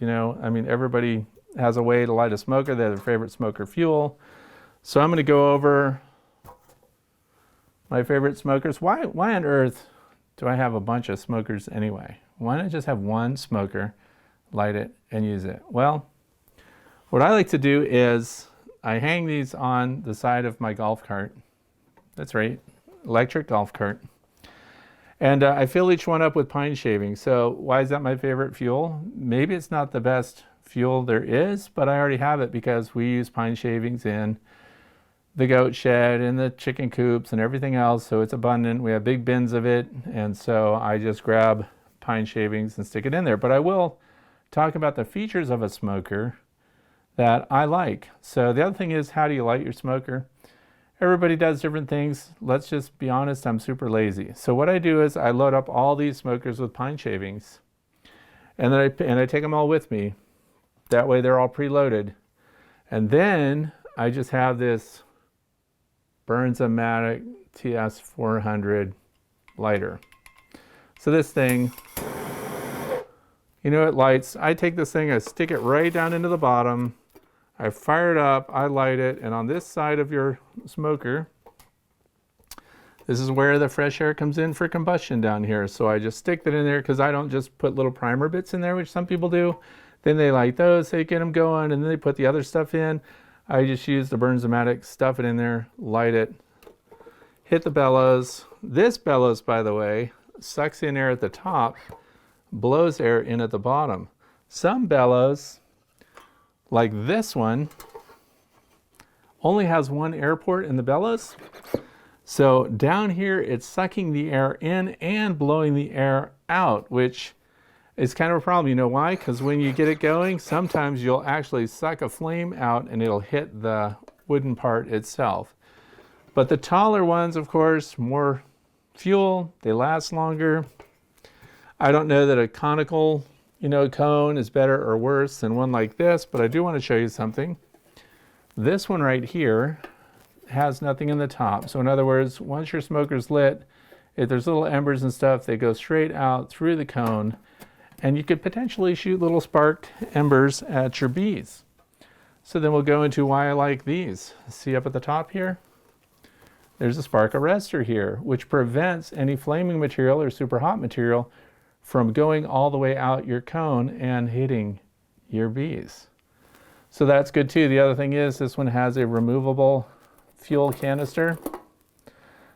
everybody has a way to light a smoker. They have their favorite smoker fuel. So I'm going to go over my favorite smokers. Why on earth do I have a bunch of smokers anyway? Why not just have one smoker, light it, and use it? Well, what I like to do is I hang these on the side of my golf cart. That's right, electric golf cart. And I fill each one up with pine shavings. So why is that my favorite fuel? Maybe it's not the best fuel there is, but I already have it because we use pine shavings in the goat shed and the chicken coops and everything else. So it's abundant. We have big bins of it. And so I just grab pine shavings and stick it in there. But I will talk about the features of a smoker that I like. So the other thing is, how do you light your smoker? Everybody does different things. Let's just be honest, I'm super lazy. So what I do is I load up all these smokers with pine shavings, and then I take them all with me. That way they're all preloaded. And then I just have this Bernzomatic TS400 lighter. So this thing, it lights. I take this thing, I stick it right down into the bottom. I fire it up, I light it, and on this side of your smoker, this is where the fresh air comes in for combustion down here. So I just stick that in there because I don't just put little primer bits in there, which some people do. Then they light those, they get them going, and then they put the other stuff in. I just use the Bernzomatic, stuff it in there, light it, hit the bellows. This bellows, by the way, sucks in air at the top, blows air in at the bottom. Some bellows, like this one, only has one air port in the bellows. So down here, it's sucking the air in and blowing the air out, which is kind of a problem. You know why? Because when you get it going, sometimes you'll actually suck a flame out and it'll hit the wooden part itself. But the taller ones, of course, more fuel, they last longer. I don't know that a conical cone is better or worse than one like this, but I do want to show you something. This one right here has nothing in the top. So in other words, once your smoker's lit, if there's little embers and stuff, they go straight out through the cone, and you could potentially shoot little sparked embers at your bees. So then we'll go into why I like these. See up at the top here? There's a spark arrestor here, which prevents any flaming material or super hot material from going all the way out your cone and hitting your bees. So that's good too. The other thing is this one has a removable fuel canister.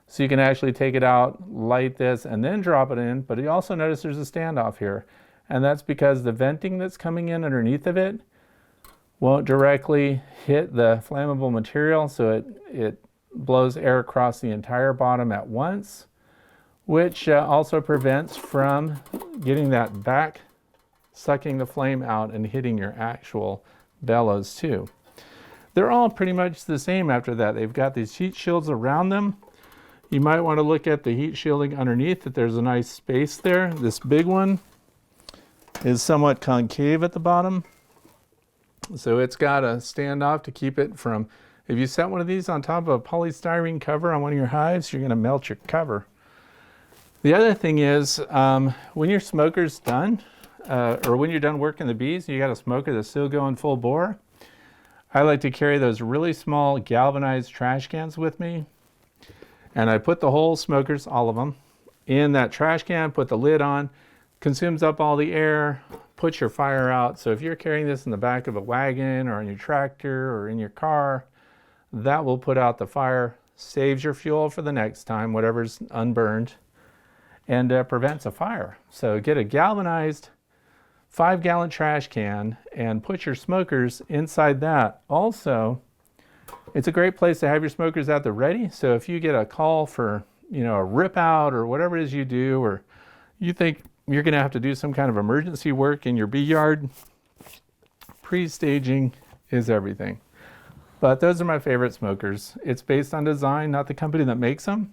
So you can actually take it out, light this, and then drop it in. But you also notice there's a standoff here. And that's because the venting that's coming in underneath of it won't directly hit the flammable material. So it blows air across the entire bottom at once, which also prevents from getting that back, sucking the flame out and hitting your actual bellows too. They're all pretty much the same after that. They've got these heat shields around them. You might want to look at the heat shielding underneath, that there's a nice space there. This big one is somewhat concave at the bottom, so it's got a standoff to keep it from, if you set one of these on top of a polystyrene cover on one of your hives, you're going to melt your cover. The other thing is, when your smoker's done, or when you're done working the bees, and you got a smoker that's still going full bore, I like to carry those really small galvanized trash cans with me. And I put the whole smokers, all of them, in that trash can, put the lid on, consumes up all the air, puts your fire out. So if you're carrying this in the back of a wagon or on your tractor or in your car, that will put out the fire, saves your fuel for the next time, whatever's unburned, and prevents a fire. So get a galvanized 5-gallon trash can and put your smokers inside that. Also, it's a great place to have your smokers out there ready. So if you get a call for, a rip out or whatever it is you do, or you think you're going to have to do some kind of emergency work in your bee yard, pre-staging is everything. But those are my favorite smokers. It's based on design, not the company that makes them.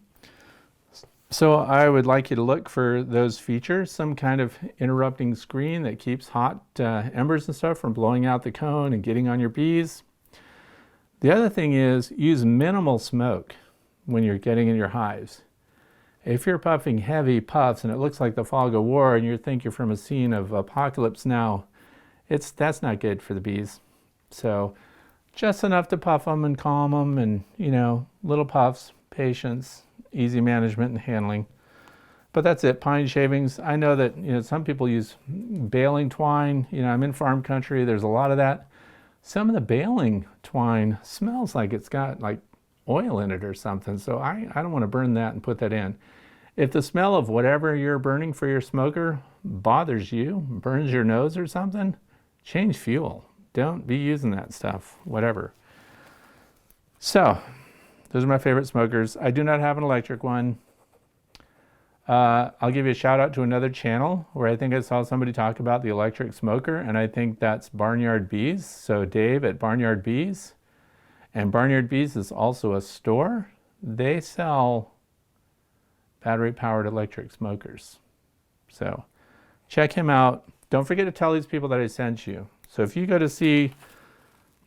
So I would like you to look for those features, some kind of interrupting screen that keeps hot embers and stuff from blowing out the cone and getting on your bees. The other thing is, use minimal smoke when you're getting in your hives. If you're puffing heavy puffs and it looks like the fog of war and you think you're from a scene of apocalypse now, that's not good for the bees. So just enough to puff them and calm them, and little puffs, patience, easy management and handling. But that's it. Pine shavings. I know that some people use baling twine. I'm in farm country. There's a lot of that. Some of the baling twine smells like it's got like oil in it or something. So I don't want to burn that and put that in. If the smell of whatever you're burning for your smoker bothers you, burns your nose or something, change fuel. Don't be using that stuff, whatever. So those are my favorite smokers. I do not have an electric one. I'll give you a shout out to another channel where I think I saw somebody talk about the electric smoker, and I think that's Barnyard Bees. So Dave at Barnyard Bees. And Barnyard Bees is also a store. They sell battery-powered electric smokers. So check him out. Don't forget to tell these people that I sent you. So if you go to see,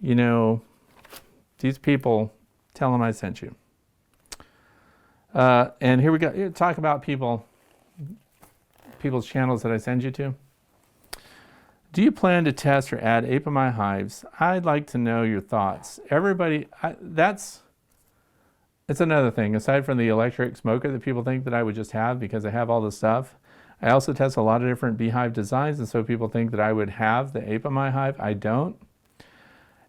these people, tell them I sent you. And here we go. Talk about people's channels that I send you to. Do you plan to test or add Apimaye hives? I'd like to know your thoughts. Everybody, it's another thing. Aside from the electric smoker that people think that I would just have because I have all this stuff, I also test a lot of different beehive designs, and so people think that I would have the Apimaye hive. I don't.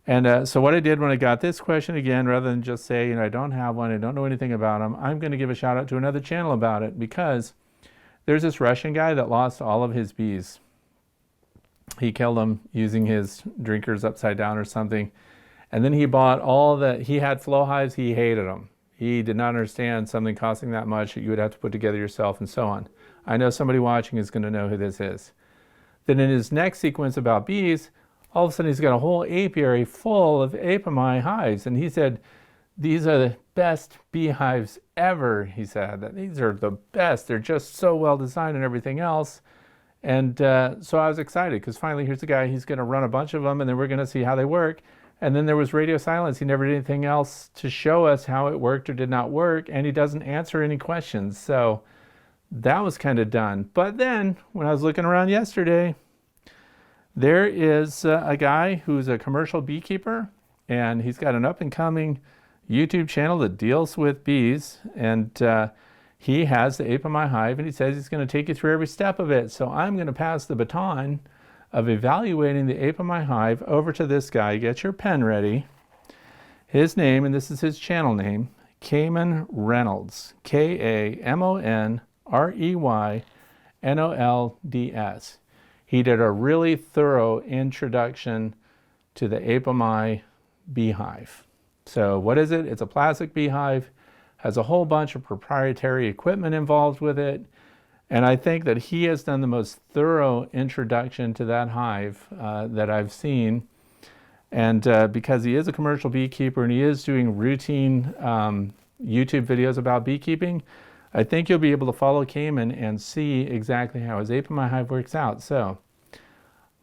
And so what I did when I got this question, again, rather than just say, I don't have one, I don't know anything about them, I'm going to give a shout out to another channel about it, because there's this Russian guy that lost all of his bees. He killed them using his drinkers upside down or something. And then he bought he had flow hives, he hated them. He did not understand something costing that much that you would have to put together yourself and so on. I know somebody watching is going to know who this is. Then in his next sequence about bees, all of a sudden he's got a whole apiary full of Apimaye hives. And he said, these are the best beehives ever, he said. That these are the best. They're just so well designed and everything else. And so I was excited, because finally here's a guy, he's going to run a bunch of them, and then we're going to see how they work. And then there was radio silence. He never did anything else to show us how it worked or did not work, and he doesn't answer any questions. So that was kind of done. But then when I was looking around yesterday, there is a guy who's a commercial beekeeper, and he's got an up-and-coming YouTube channel that deals with bees, and he has the Apimaye hive, and he says he's going to take you through every step of it. So I'm going to pass the baton of evaluating the Apimaye hive over to this guy. Get your pen ready. His name, and this is his channel name, Kamon Reynolds, KaMonReyNolds. He did a really thorough introduction to the Apimaye beehive. So what is it? It's a plastic beehive, has a whole bunch of proprietary equipment involved with it. And I think that he has done the most thorough introduction to that hive that I've seen. And because he is a commercial beekeeper and he is doing routine YouTube videos about beekeeping, I think you'll be able to follow Cayman and see exactly how his Ape in My Hive works out. So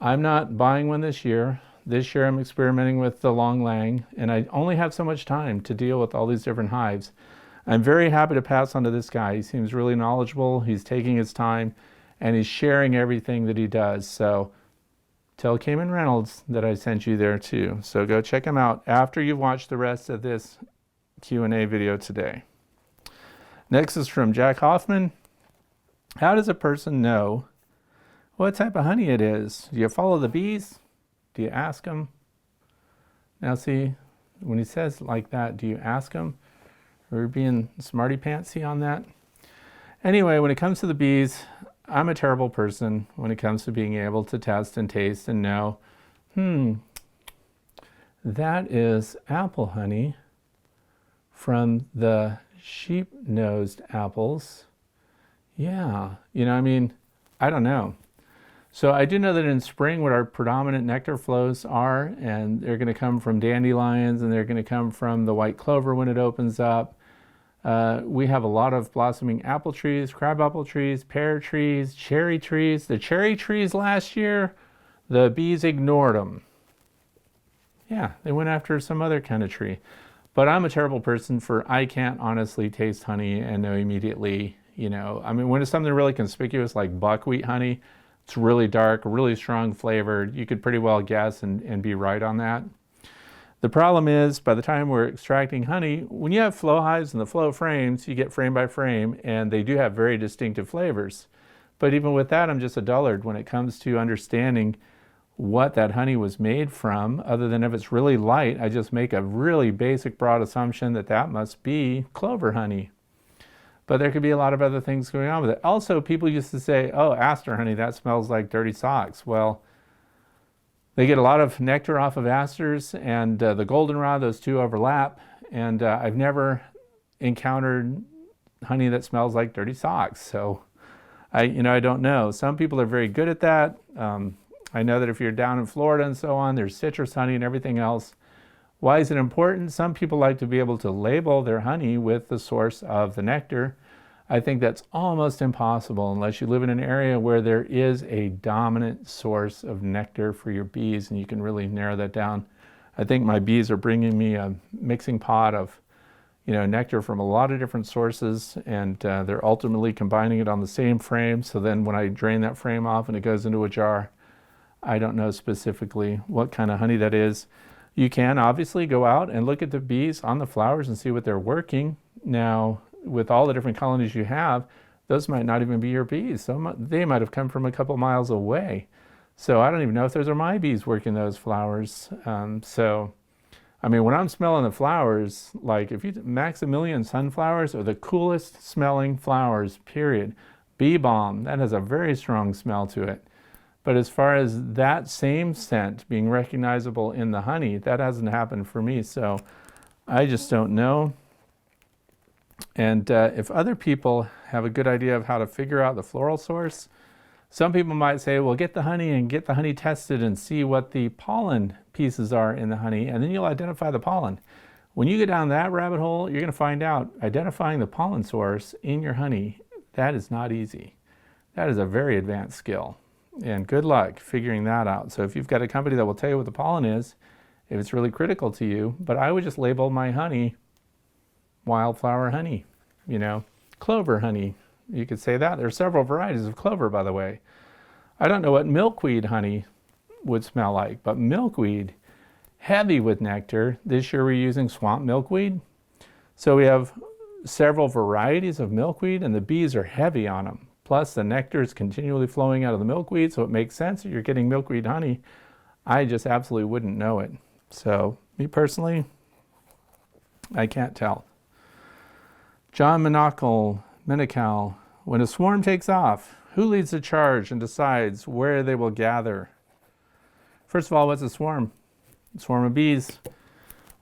I'm not buying one this year. This year I'm experimenting with the Long Lang, and I only have so much time to deal with all these different hives. I'm very happy to pass on to this guy. He seems really knowledgeable. He's taking his time and he's sharing everything that he does. So tell Cayman Reynolds that I sent you there too. So go check him out after you've watched the rest of this Q&A video today. Next is from Jack Hoffman. How does a person know what type of honey it is? Do you follow the bees? Do you ask them? Now see, when he says like that, do you ask them? Or being smarty pantsy on that? Anyway, when it comes to the bees, I'm a terrible person when it comes to being able to test and taste and know, that is apple honey from the sheep-nosed apples. Yeah, I don't know. So I do know that in spring what our predominant nectar flows are, and they're going to come from dandelions and they're going to come from the white clover when it opens up. We have a lot of blossoming apple trees, crabapple trees, pear trees, cherry trees. The cherry trees last year, the bees ignored them. Yeah, they went after some other kind of tree. But I'm a terrible person I can't honestly taste honey and know immediately, when it's something really conspicuous like buckwheat honey, it's really dark, really strong flavored. You could pretty well guess and be right on that. The problem is, by the time we're extracting honey, when you have flow hives and the flow frames, you get frame by frame, and they do have very distinctive flavors. But even with that, I'm just a dullard when it comes to understanding what that honey was made from. Other than if it's really light, I just make a really basic broad assumption that must be clover honey. But there could be a lot of other things going on with it. Also, people used to say, oh, aster honey, that smells like dirty socks. Well, they get a lot of nectar off of asters, and the goldenrod, those two overlap. And I've never encountered honey that smells like dirty socks. So I don't know. Some people are very good at that. I know that if you're down in Florida and so on, there's citrus honey and everything else. Why is it important? Some people like to be able to label their honey with the source of the nectar. I think that's almost impossible unless you live in an area where there is a dominant source of nectar for your bees, and you can really narrow that down. I think my bees are bringing me a mixing pot of nectar from a lot of different sources, and they're ultimately combining it on the same frame. So then when I drain that frame off and it goes into a jar, I don't know specifically what kind of honey that is. You can obviously go out and look at the bees on the flowers and see what they're working. Now, with all the different colonies you have, those might not even be your bees. They might have come from a couple miles away. So I don't even know if those are my bees working those flowers. When I'm smelling the flowers, like Maximilian sunflowers are the coolest smelling flowers, period. Bee balm, that has a very strong smell to it. But as far as that same scent being recognizable in the honey, that hasn't happened for me. So I just don't know. And if other people have a good idea of how to figure out the floral source, some people might say, well, get the honey and get the honey tested and see what the pollen pieces are in the honey, and then you'll identify the pollen. When you get down that rabbit hole, you're going to find out identifying the pollen source in your honey, that is not easy. That is a very advanced skill. And good luck figuring that out. So if you've got a company that will tell you what the pollen is, if it's really critical to you, but I would just label my honey wildflower honey, clover honey. You could say that. There are several varieties of clover, by the way. I don't know what milkweed honey would smell like, but milkweed, heavy with nectar. This year we're using swamp milkweed. So we have several varieties of milkweed, and the bees are heavy on them. Plus the nectar is continually flowing out of the milkweed, so it makes sense that you're getting milkweed honey. I just absolutely wouldn't know it. So me personally, I can't tell. John Menocal, when a swarm takes off, who leads the charge and decides where they will gather? First of all, what's a swarm? A swarm of bees.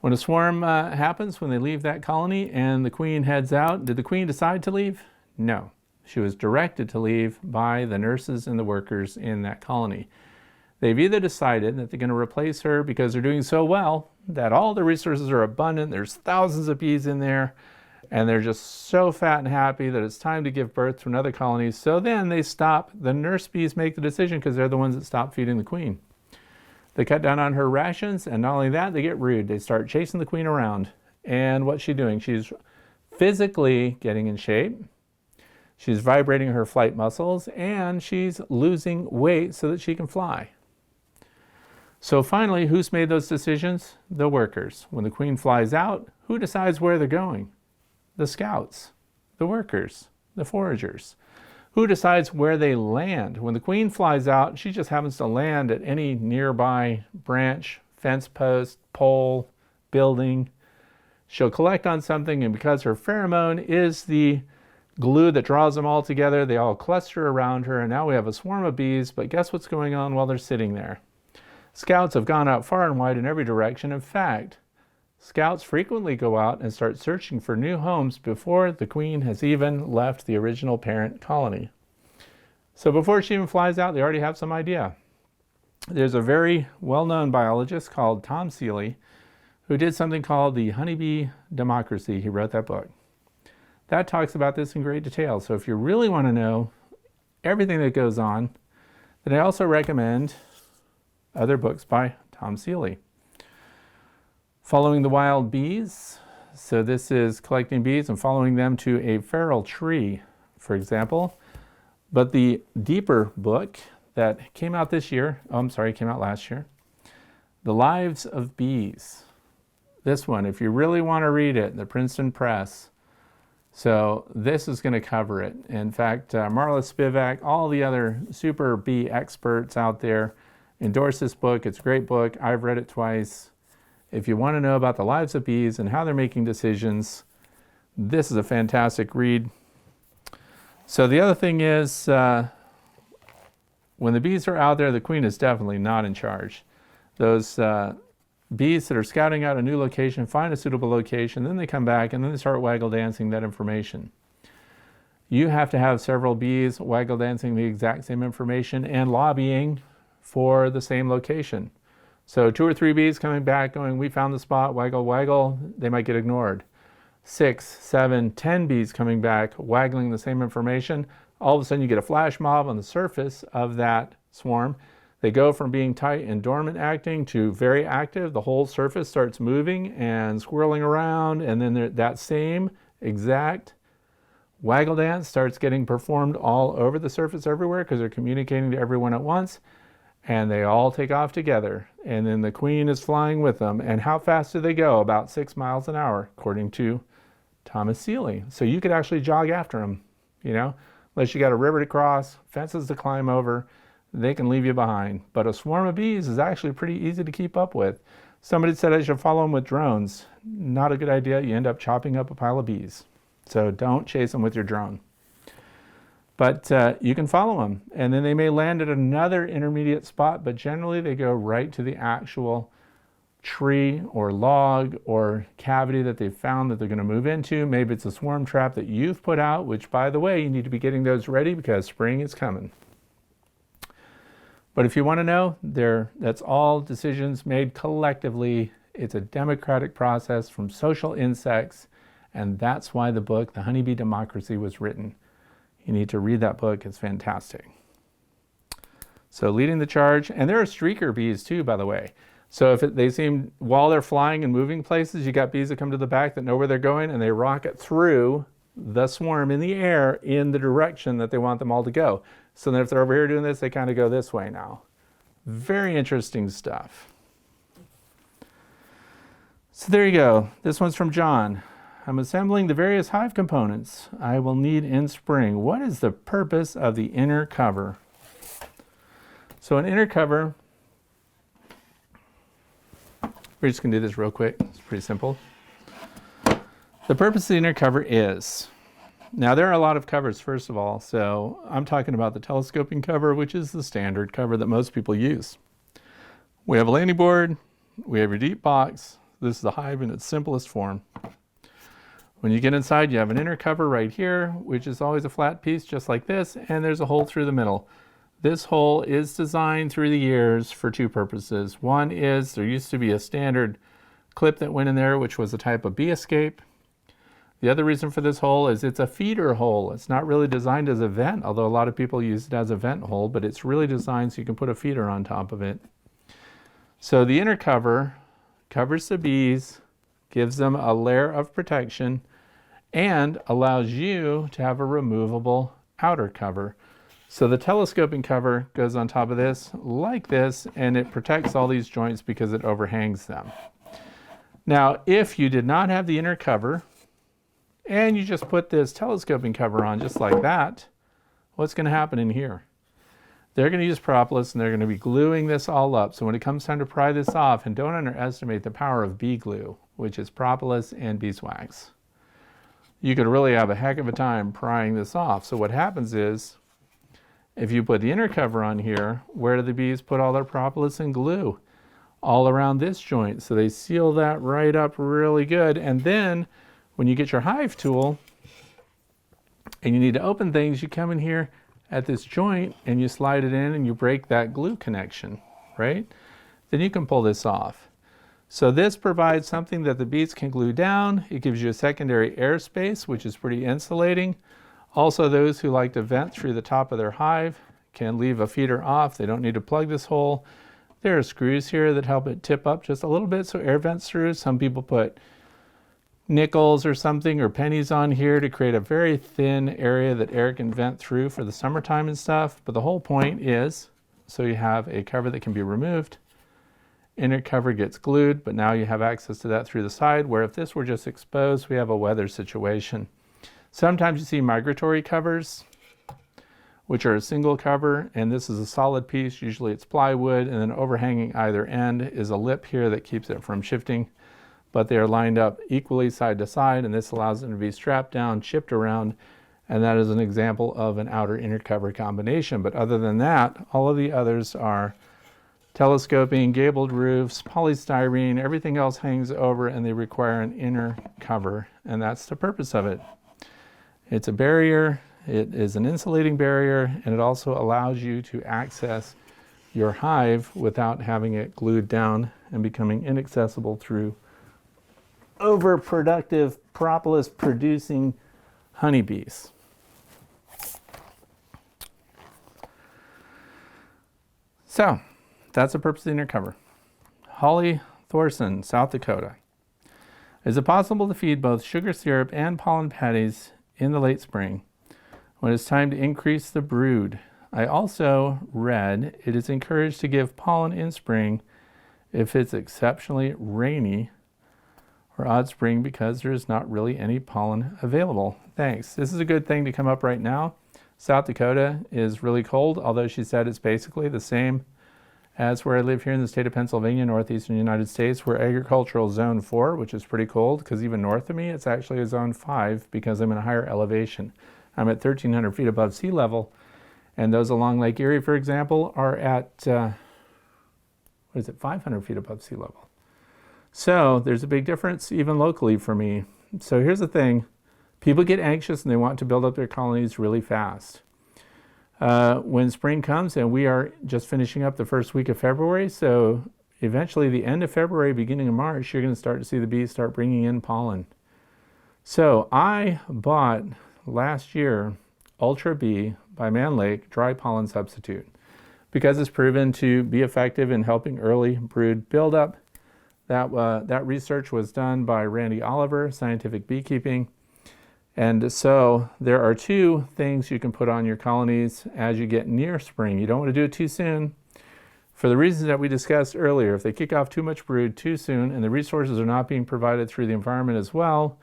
When a swarm happens, when they leave that colony and the queen heads out, did the queen decide to leave? No. She was directed to leave by the nurses and the workers in that colony. They've either decided that they're going to replace her because they're doing so well that all the resources are abundant, there's thousands of bees in there, and they're just so fat and happy that it's time to give birth to another colony. So then they stop. The nurse bees make the decision because they're the ones that stop feeding the queen. They cut down on her rations, and not only that, they get rude. They start chasing the queen around. And what's she doing? She's physically getting in shape. She's vibrating her flight muscles, and she's losing weight so that she can fly. So finally, who's made those decisions? The workers. When the queen flies out, who decides where they're going? The scouts, the workers, the foragers. Who decides where they land? When the queen flies out, she just happens to land at any nearby branch, fence post, pole, building. She'll collect on something, and because her pheromone is the glue that draws them all together, they all cluster around her, and now we have a swarm of bees. But guess what's going on while they're sitting there? Scouts have gone out far and wide in every direction. In fact, scouts frequently go out and start searching for new homes before the queen has even left the original parent colony. So before she even flies out, they already have some idea. There's a very well-known biologist called Tom Seeley who did something called the Honeybee Democracy. He wrote that book. That talks about this in great detail. So if you really want to know everything that goes on, then I also recommend other books by Tom Seeley. Following the Wild Bees. So this is collecting bees and following them to a feral tree, for example. But the deeper book that came out this year, came out last year, The Lives of Bees. This one, if you really want to read it, the Princeton Press. So this is going to cover it. In fact, Marla Spivak, all the other super bee experts out there endorse this book. It's a great book. I've read it twice. If you want to know about the lives of bees and how they're making decisions, this is a fantastic read. So the other thing is, when the bees are out there, the queen is definitely not in charge. Those bees that are scouting out a new location find a suitable location, then they come back and then they start waggle dancing that information. You have to have several bees waggle dancing the exact same information and lobbying for the same location. So 2 or 3 bees coming back going, we found the spot, waggle, waggle, they might get ignored. 6, 7, 10 bees coming back, waggling the same information. All of a sudden you get a flash mob on the surface of that swarm. They go from being tight and dormant acting to very active. The whole surface starts moving and swirling around, and then that same exact waggle dance starts getting performed all over the surface everywhere because they're communicating to everyone at once. And they all take off together, and then the queen is flying with them. And how fast do they go? About 6 miles an hour, according to Thomas Seeley. So you could actually jog after them, unless you got a river to cross, fences to climb over, they can leave you behind. But a swarm of bees is actually pretty easy to keep up with. Somebody said I should follow them with drones. Not a good idea. You end up chopping up a pile of bees. So don't chase them with your drone. But you can follow them, and then they may land at another intermediate spot, but generally they go right to the actual tree or log or cavity that they've found that they're going to move into. Maybe it's a swarm trap that you've put out, which, by the way, you need to be getting those ready because spring is coming. But if you want to know, that's all decisions made collectively. It's a democratic process from social insects, and that's why the book, The Honeybee Democracy, was written. You need to read that book. It's fantastic. So leading the charge, and there are streaker bees too, by the way. So if they seem, while they're flying and moving places, you got bees that come to the back that know where they're going, and they rocket through the swarm in the air in the direction that they want them all to go. So then if they're over here doing this, they kind of go this way now. Very interesting stuff. So there you go. This one's from John. I'm assembling the various hive components I will need in spring. What is the purpose of the inner cover? So an inner cover, we're just going to do this real quick. It's pretty simple. The purpose of the inner cover is, now there are a lot of covers, first of all. So I'm talking about the telescoping cover, which is the standard cover that most people use. We have a landing board. We have your deep box. This is the hive in its simplest form. When you get inside, you have an inner cover right here, which is always a flat piece just like this, and there's a hole through the middle. This hole is designed through the years for two purposes. One is there used to be a standard clip that went in there, which was a type of bee escape. The other reason for this hole is it's a feeder hole. It's not really designed as a vent, although a lot of people use it as a vent hole, but it's really designed so you can put a feeder on top of it. So the inner cover covers the bees, gives them a layer of protection, and allows you to have a removable outer cover. So the telescoping cover goes on top of this like this, and it protects all these joints because it overhangs them. Now, if you did not have the inner cover, and you just put this telescoping cover on just like that, what's going to happen in here? They're going to use propolis and they're going to be gluing this all up. So when it comes time to pry this off, and don't underestimate the power of bee glue, which is propolis and beeswax, you could really have a heck of a time prying this off. So what happens is, if you put the inner cover on here, where do the bees put all their propolis and glue? All around this joint. So they seal that right up really good. And then when you get your hive tool and you need to open things, you come in here at this joint and you slide it in and you break that glue connection, right? Then you can pull this off. So this provides something that the bees can glue down. It gives you a secondary airspace, which is pretty insulating. Also, those who like to vent through the top of their hive can leave a feeder off. They don't need to plug this hole. There are screws here that help it tip up just a little bit so air vents through. Some people put nickels or something or pennies on here to create a very thin area that air can vent through for the summertime and stuff. But the whole point is, so you have a cover that can be removed. Inner cover gets glued, but now you have access to that through the side, where if this were just exposed, we have a weather situation. Sometimes you see migratory covers, which are a single cover, and this is a solid piece. Usually it's plywood, and then overhanging either end is a lip here that keeps it from shifting. But they are lined up equally side to side, and this allows them to be strapped down, chipped around, and that is an example of an outer-inner cover combination. But other than that, all of the others are telescoping, gabled roofs, polystyrene, everything else hangs over, and they require an inner cover, and that's the purpose of it. It's a barrier, it is an insulating barrier, and it also allows you to access your hive without having it glued down and becoming inaccessible through overproductive propolis producing honeybees. So that's the purpose of the inner cover. Holly Thorson, South Dakota. Is it possible to feed both sugar syrup and pollen patties in the late spring when it's time to increase the brood? I also read it is encouraged to give pollen in spring if it's exceptionally rainy or odd spring because there's not really any pollen available. Thanks. This is a good thing to come up right now. South Dakota is really cold, although she said it's basically the same as where I live here in the state of Pennsylvania, northeastern United States. We're agricultural zone 4, which is pretty cold because even north of me, it's actually a zone 5 because I'm in a higher elevation. I'm at 1,300 feet above sea level, and those along Lake Erie, for example, are at, 500 feet above sea level. So there's a big difference even locally for me. So here's the thing. People get anxious and they want to build up their colonies really fast. When spring comes, and we are just finishing up the first week of February, so eventually the end of February, beginning of March, you're going to start to see the bees start bringing in pollen. So I bought last year Ultra Bee by Mann Lake dry pollen substitute because it's proven to be effective in helping early brood buildup. That research was done by Randy Oliver, Scientific Beekeeping. And so there are two things you can put on your colonies as you get near spring. You don't want to do it too soon. For the reasons that we discussed earlier, if they kick off too much brood too soon and the resources are not being provided through the environment as well,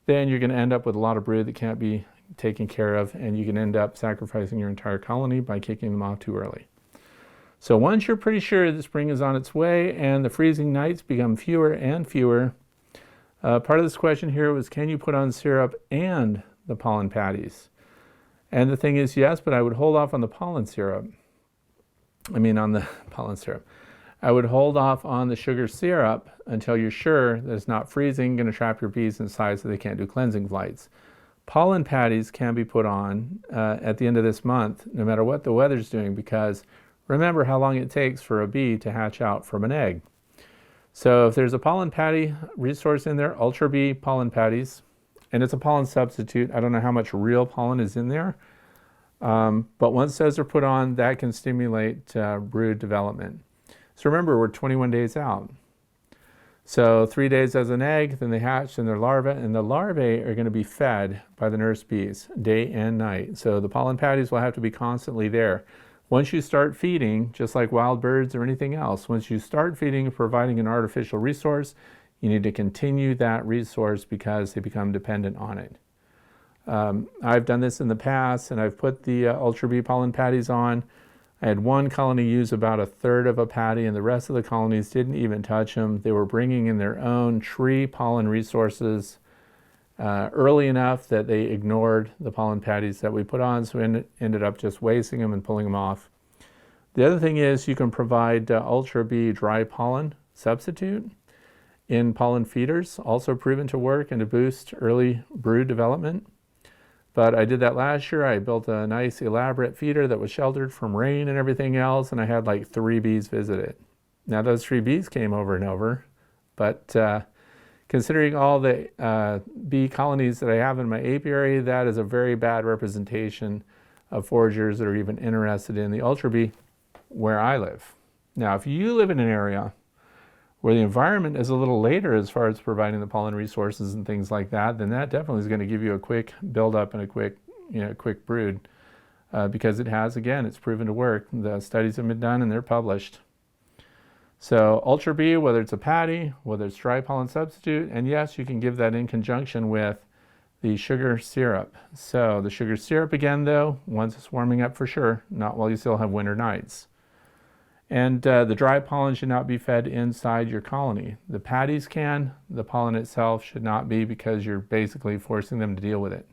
then you're going to end up with a lot of brood that can't be taken care of, and you can end up sacrificing your entire colony by kicking them off too early. So once you're pretty sure that spring is on its way and the freezing nights become fewer and fewer, part of this question here was, can you put on syrup and the pollen patties? And the thing is, yes, but I would hold off on the pollen syrup. On the pollen syrup. I would hold off on the sugar syrup until you're sure that it's not freezing, going to trap your bees inside so they can't do cleansing flights. Pollen patties can be put on at the end of this month, no matter what the weather's doing, because remember how long it takes for a bee to hatch out from an egg. So if there's a pollen patty resource in there, Ultra Bee pollen patties, and it's a pollen substitute. I don't know how much real pollen is in there, but once those are put on, that can stimulate brood development. So remember, we're 21 days out. So 3 days as an egg, then they hatch and they're larvae, and the larvae are going to be fed by the nurse bees day and night. So the pollen patties will have to be constantly there. Once you start feeding, just like wild birds or anything else, once you start feeding and providing an artificial resource, you need to continue that resource because they become dependent on it. I've done this in the past, and I've put the Ultra Bee pollen patties on. I had one colony use about 1/3 of a patty, and the rest of the colonies didn't even touch them. They were bringing in their own tree pollen resources early enough that they ignored the pollen patties that we put on, so we ended up just wasting them and pulling them off. The other thing is you can provide Ultra Bee dry pollen substitute in pollen feeders, also proven to work and to boost early brood development. But I did that last year. I built a nice elaborate feeder that was sheltered from rain and everything else, and I had like 3 bees visit it. Now those 3 bees came over and over, but considering all the bee colonies that I have in my apiary, that is a very bad representation of foragers that are even interested in the Ultra Bee where I live. Now, if you live in an area where the environment is a little later as far as providing the pollen resources and things like that, then that definitely is going to give you a quick buildup and a quick brood because it has, again, it's proven to work. The studies have been done and they're published. So Ultra Bee, whether it's a patty, whether it's dry pollen substitute, and yes, you can give that in conjunction with the sugar syrup. So the sugar syrup, again, though, once it's warming up for sure, not while you still have winter nights. And the dry pollen should not be fed inside your colony. The patties can, the pollen itself should not be, because you're basically forcing them to deal with it.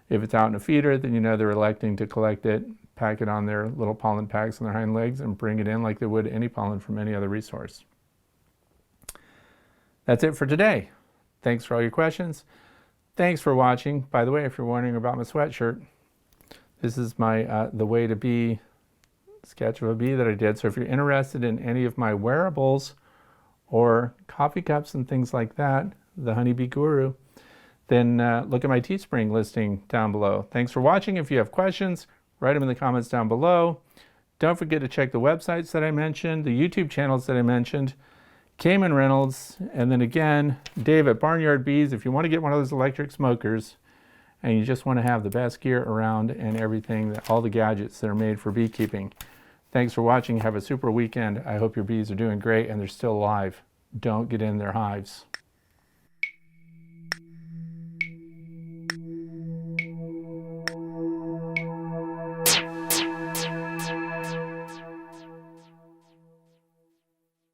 If it's out in a feeder, then you know they're electing to collect it, pack it on their little pollen packs on their hind legs, and bring it in like they would any pollen from any other resource. That's it for today. Thanks for all your questions. Thanks for watching. By the way, if you're wondering about my sweatshirt, this is my The Way to Bee sketch of a bee that I did. So if you're interested in any of my wearables or coffee cups and things like that, the Honeybee Guru, then look at my Teespring listing down below. Thanks for watching. If you have questions, write them in the comments down below. Don't forget to check the websites that I mentioned, the YouTube channels that I mentioned, Cayman Reynolds, and then again, Dave at Barnyard Bees. If you want to get one of those electric smokers and you just want to have the best gear around and everything, all the gadgets that are made for beekeeping. Thanks for watching. Have a super weekend. I hope your bees are doing great and they're still alive. Don't get in their hives.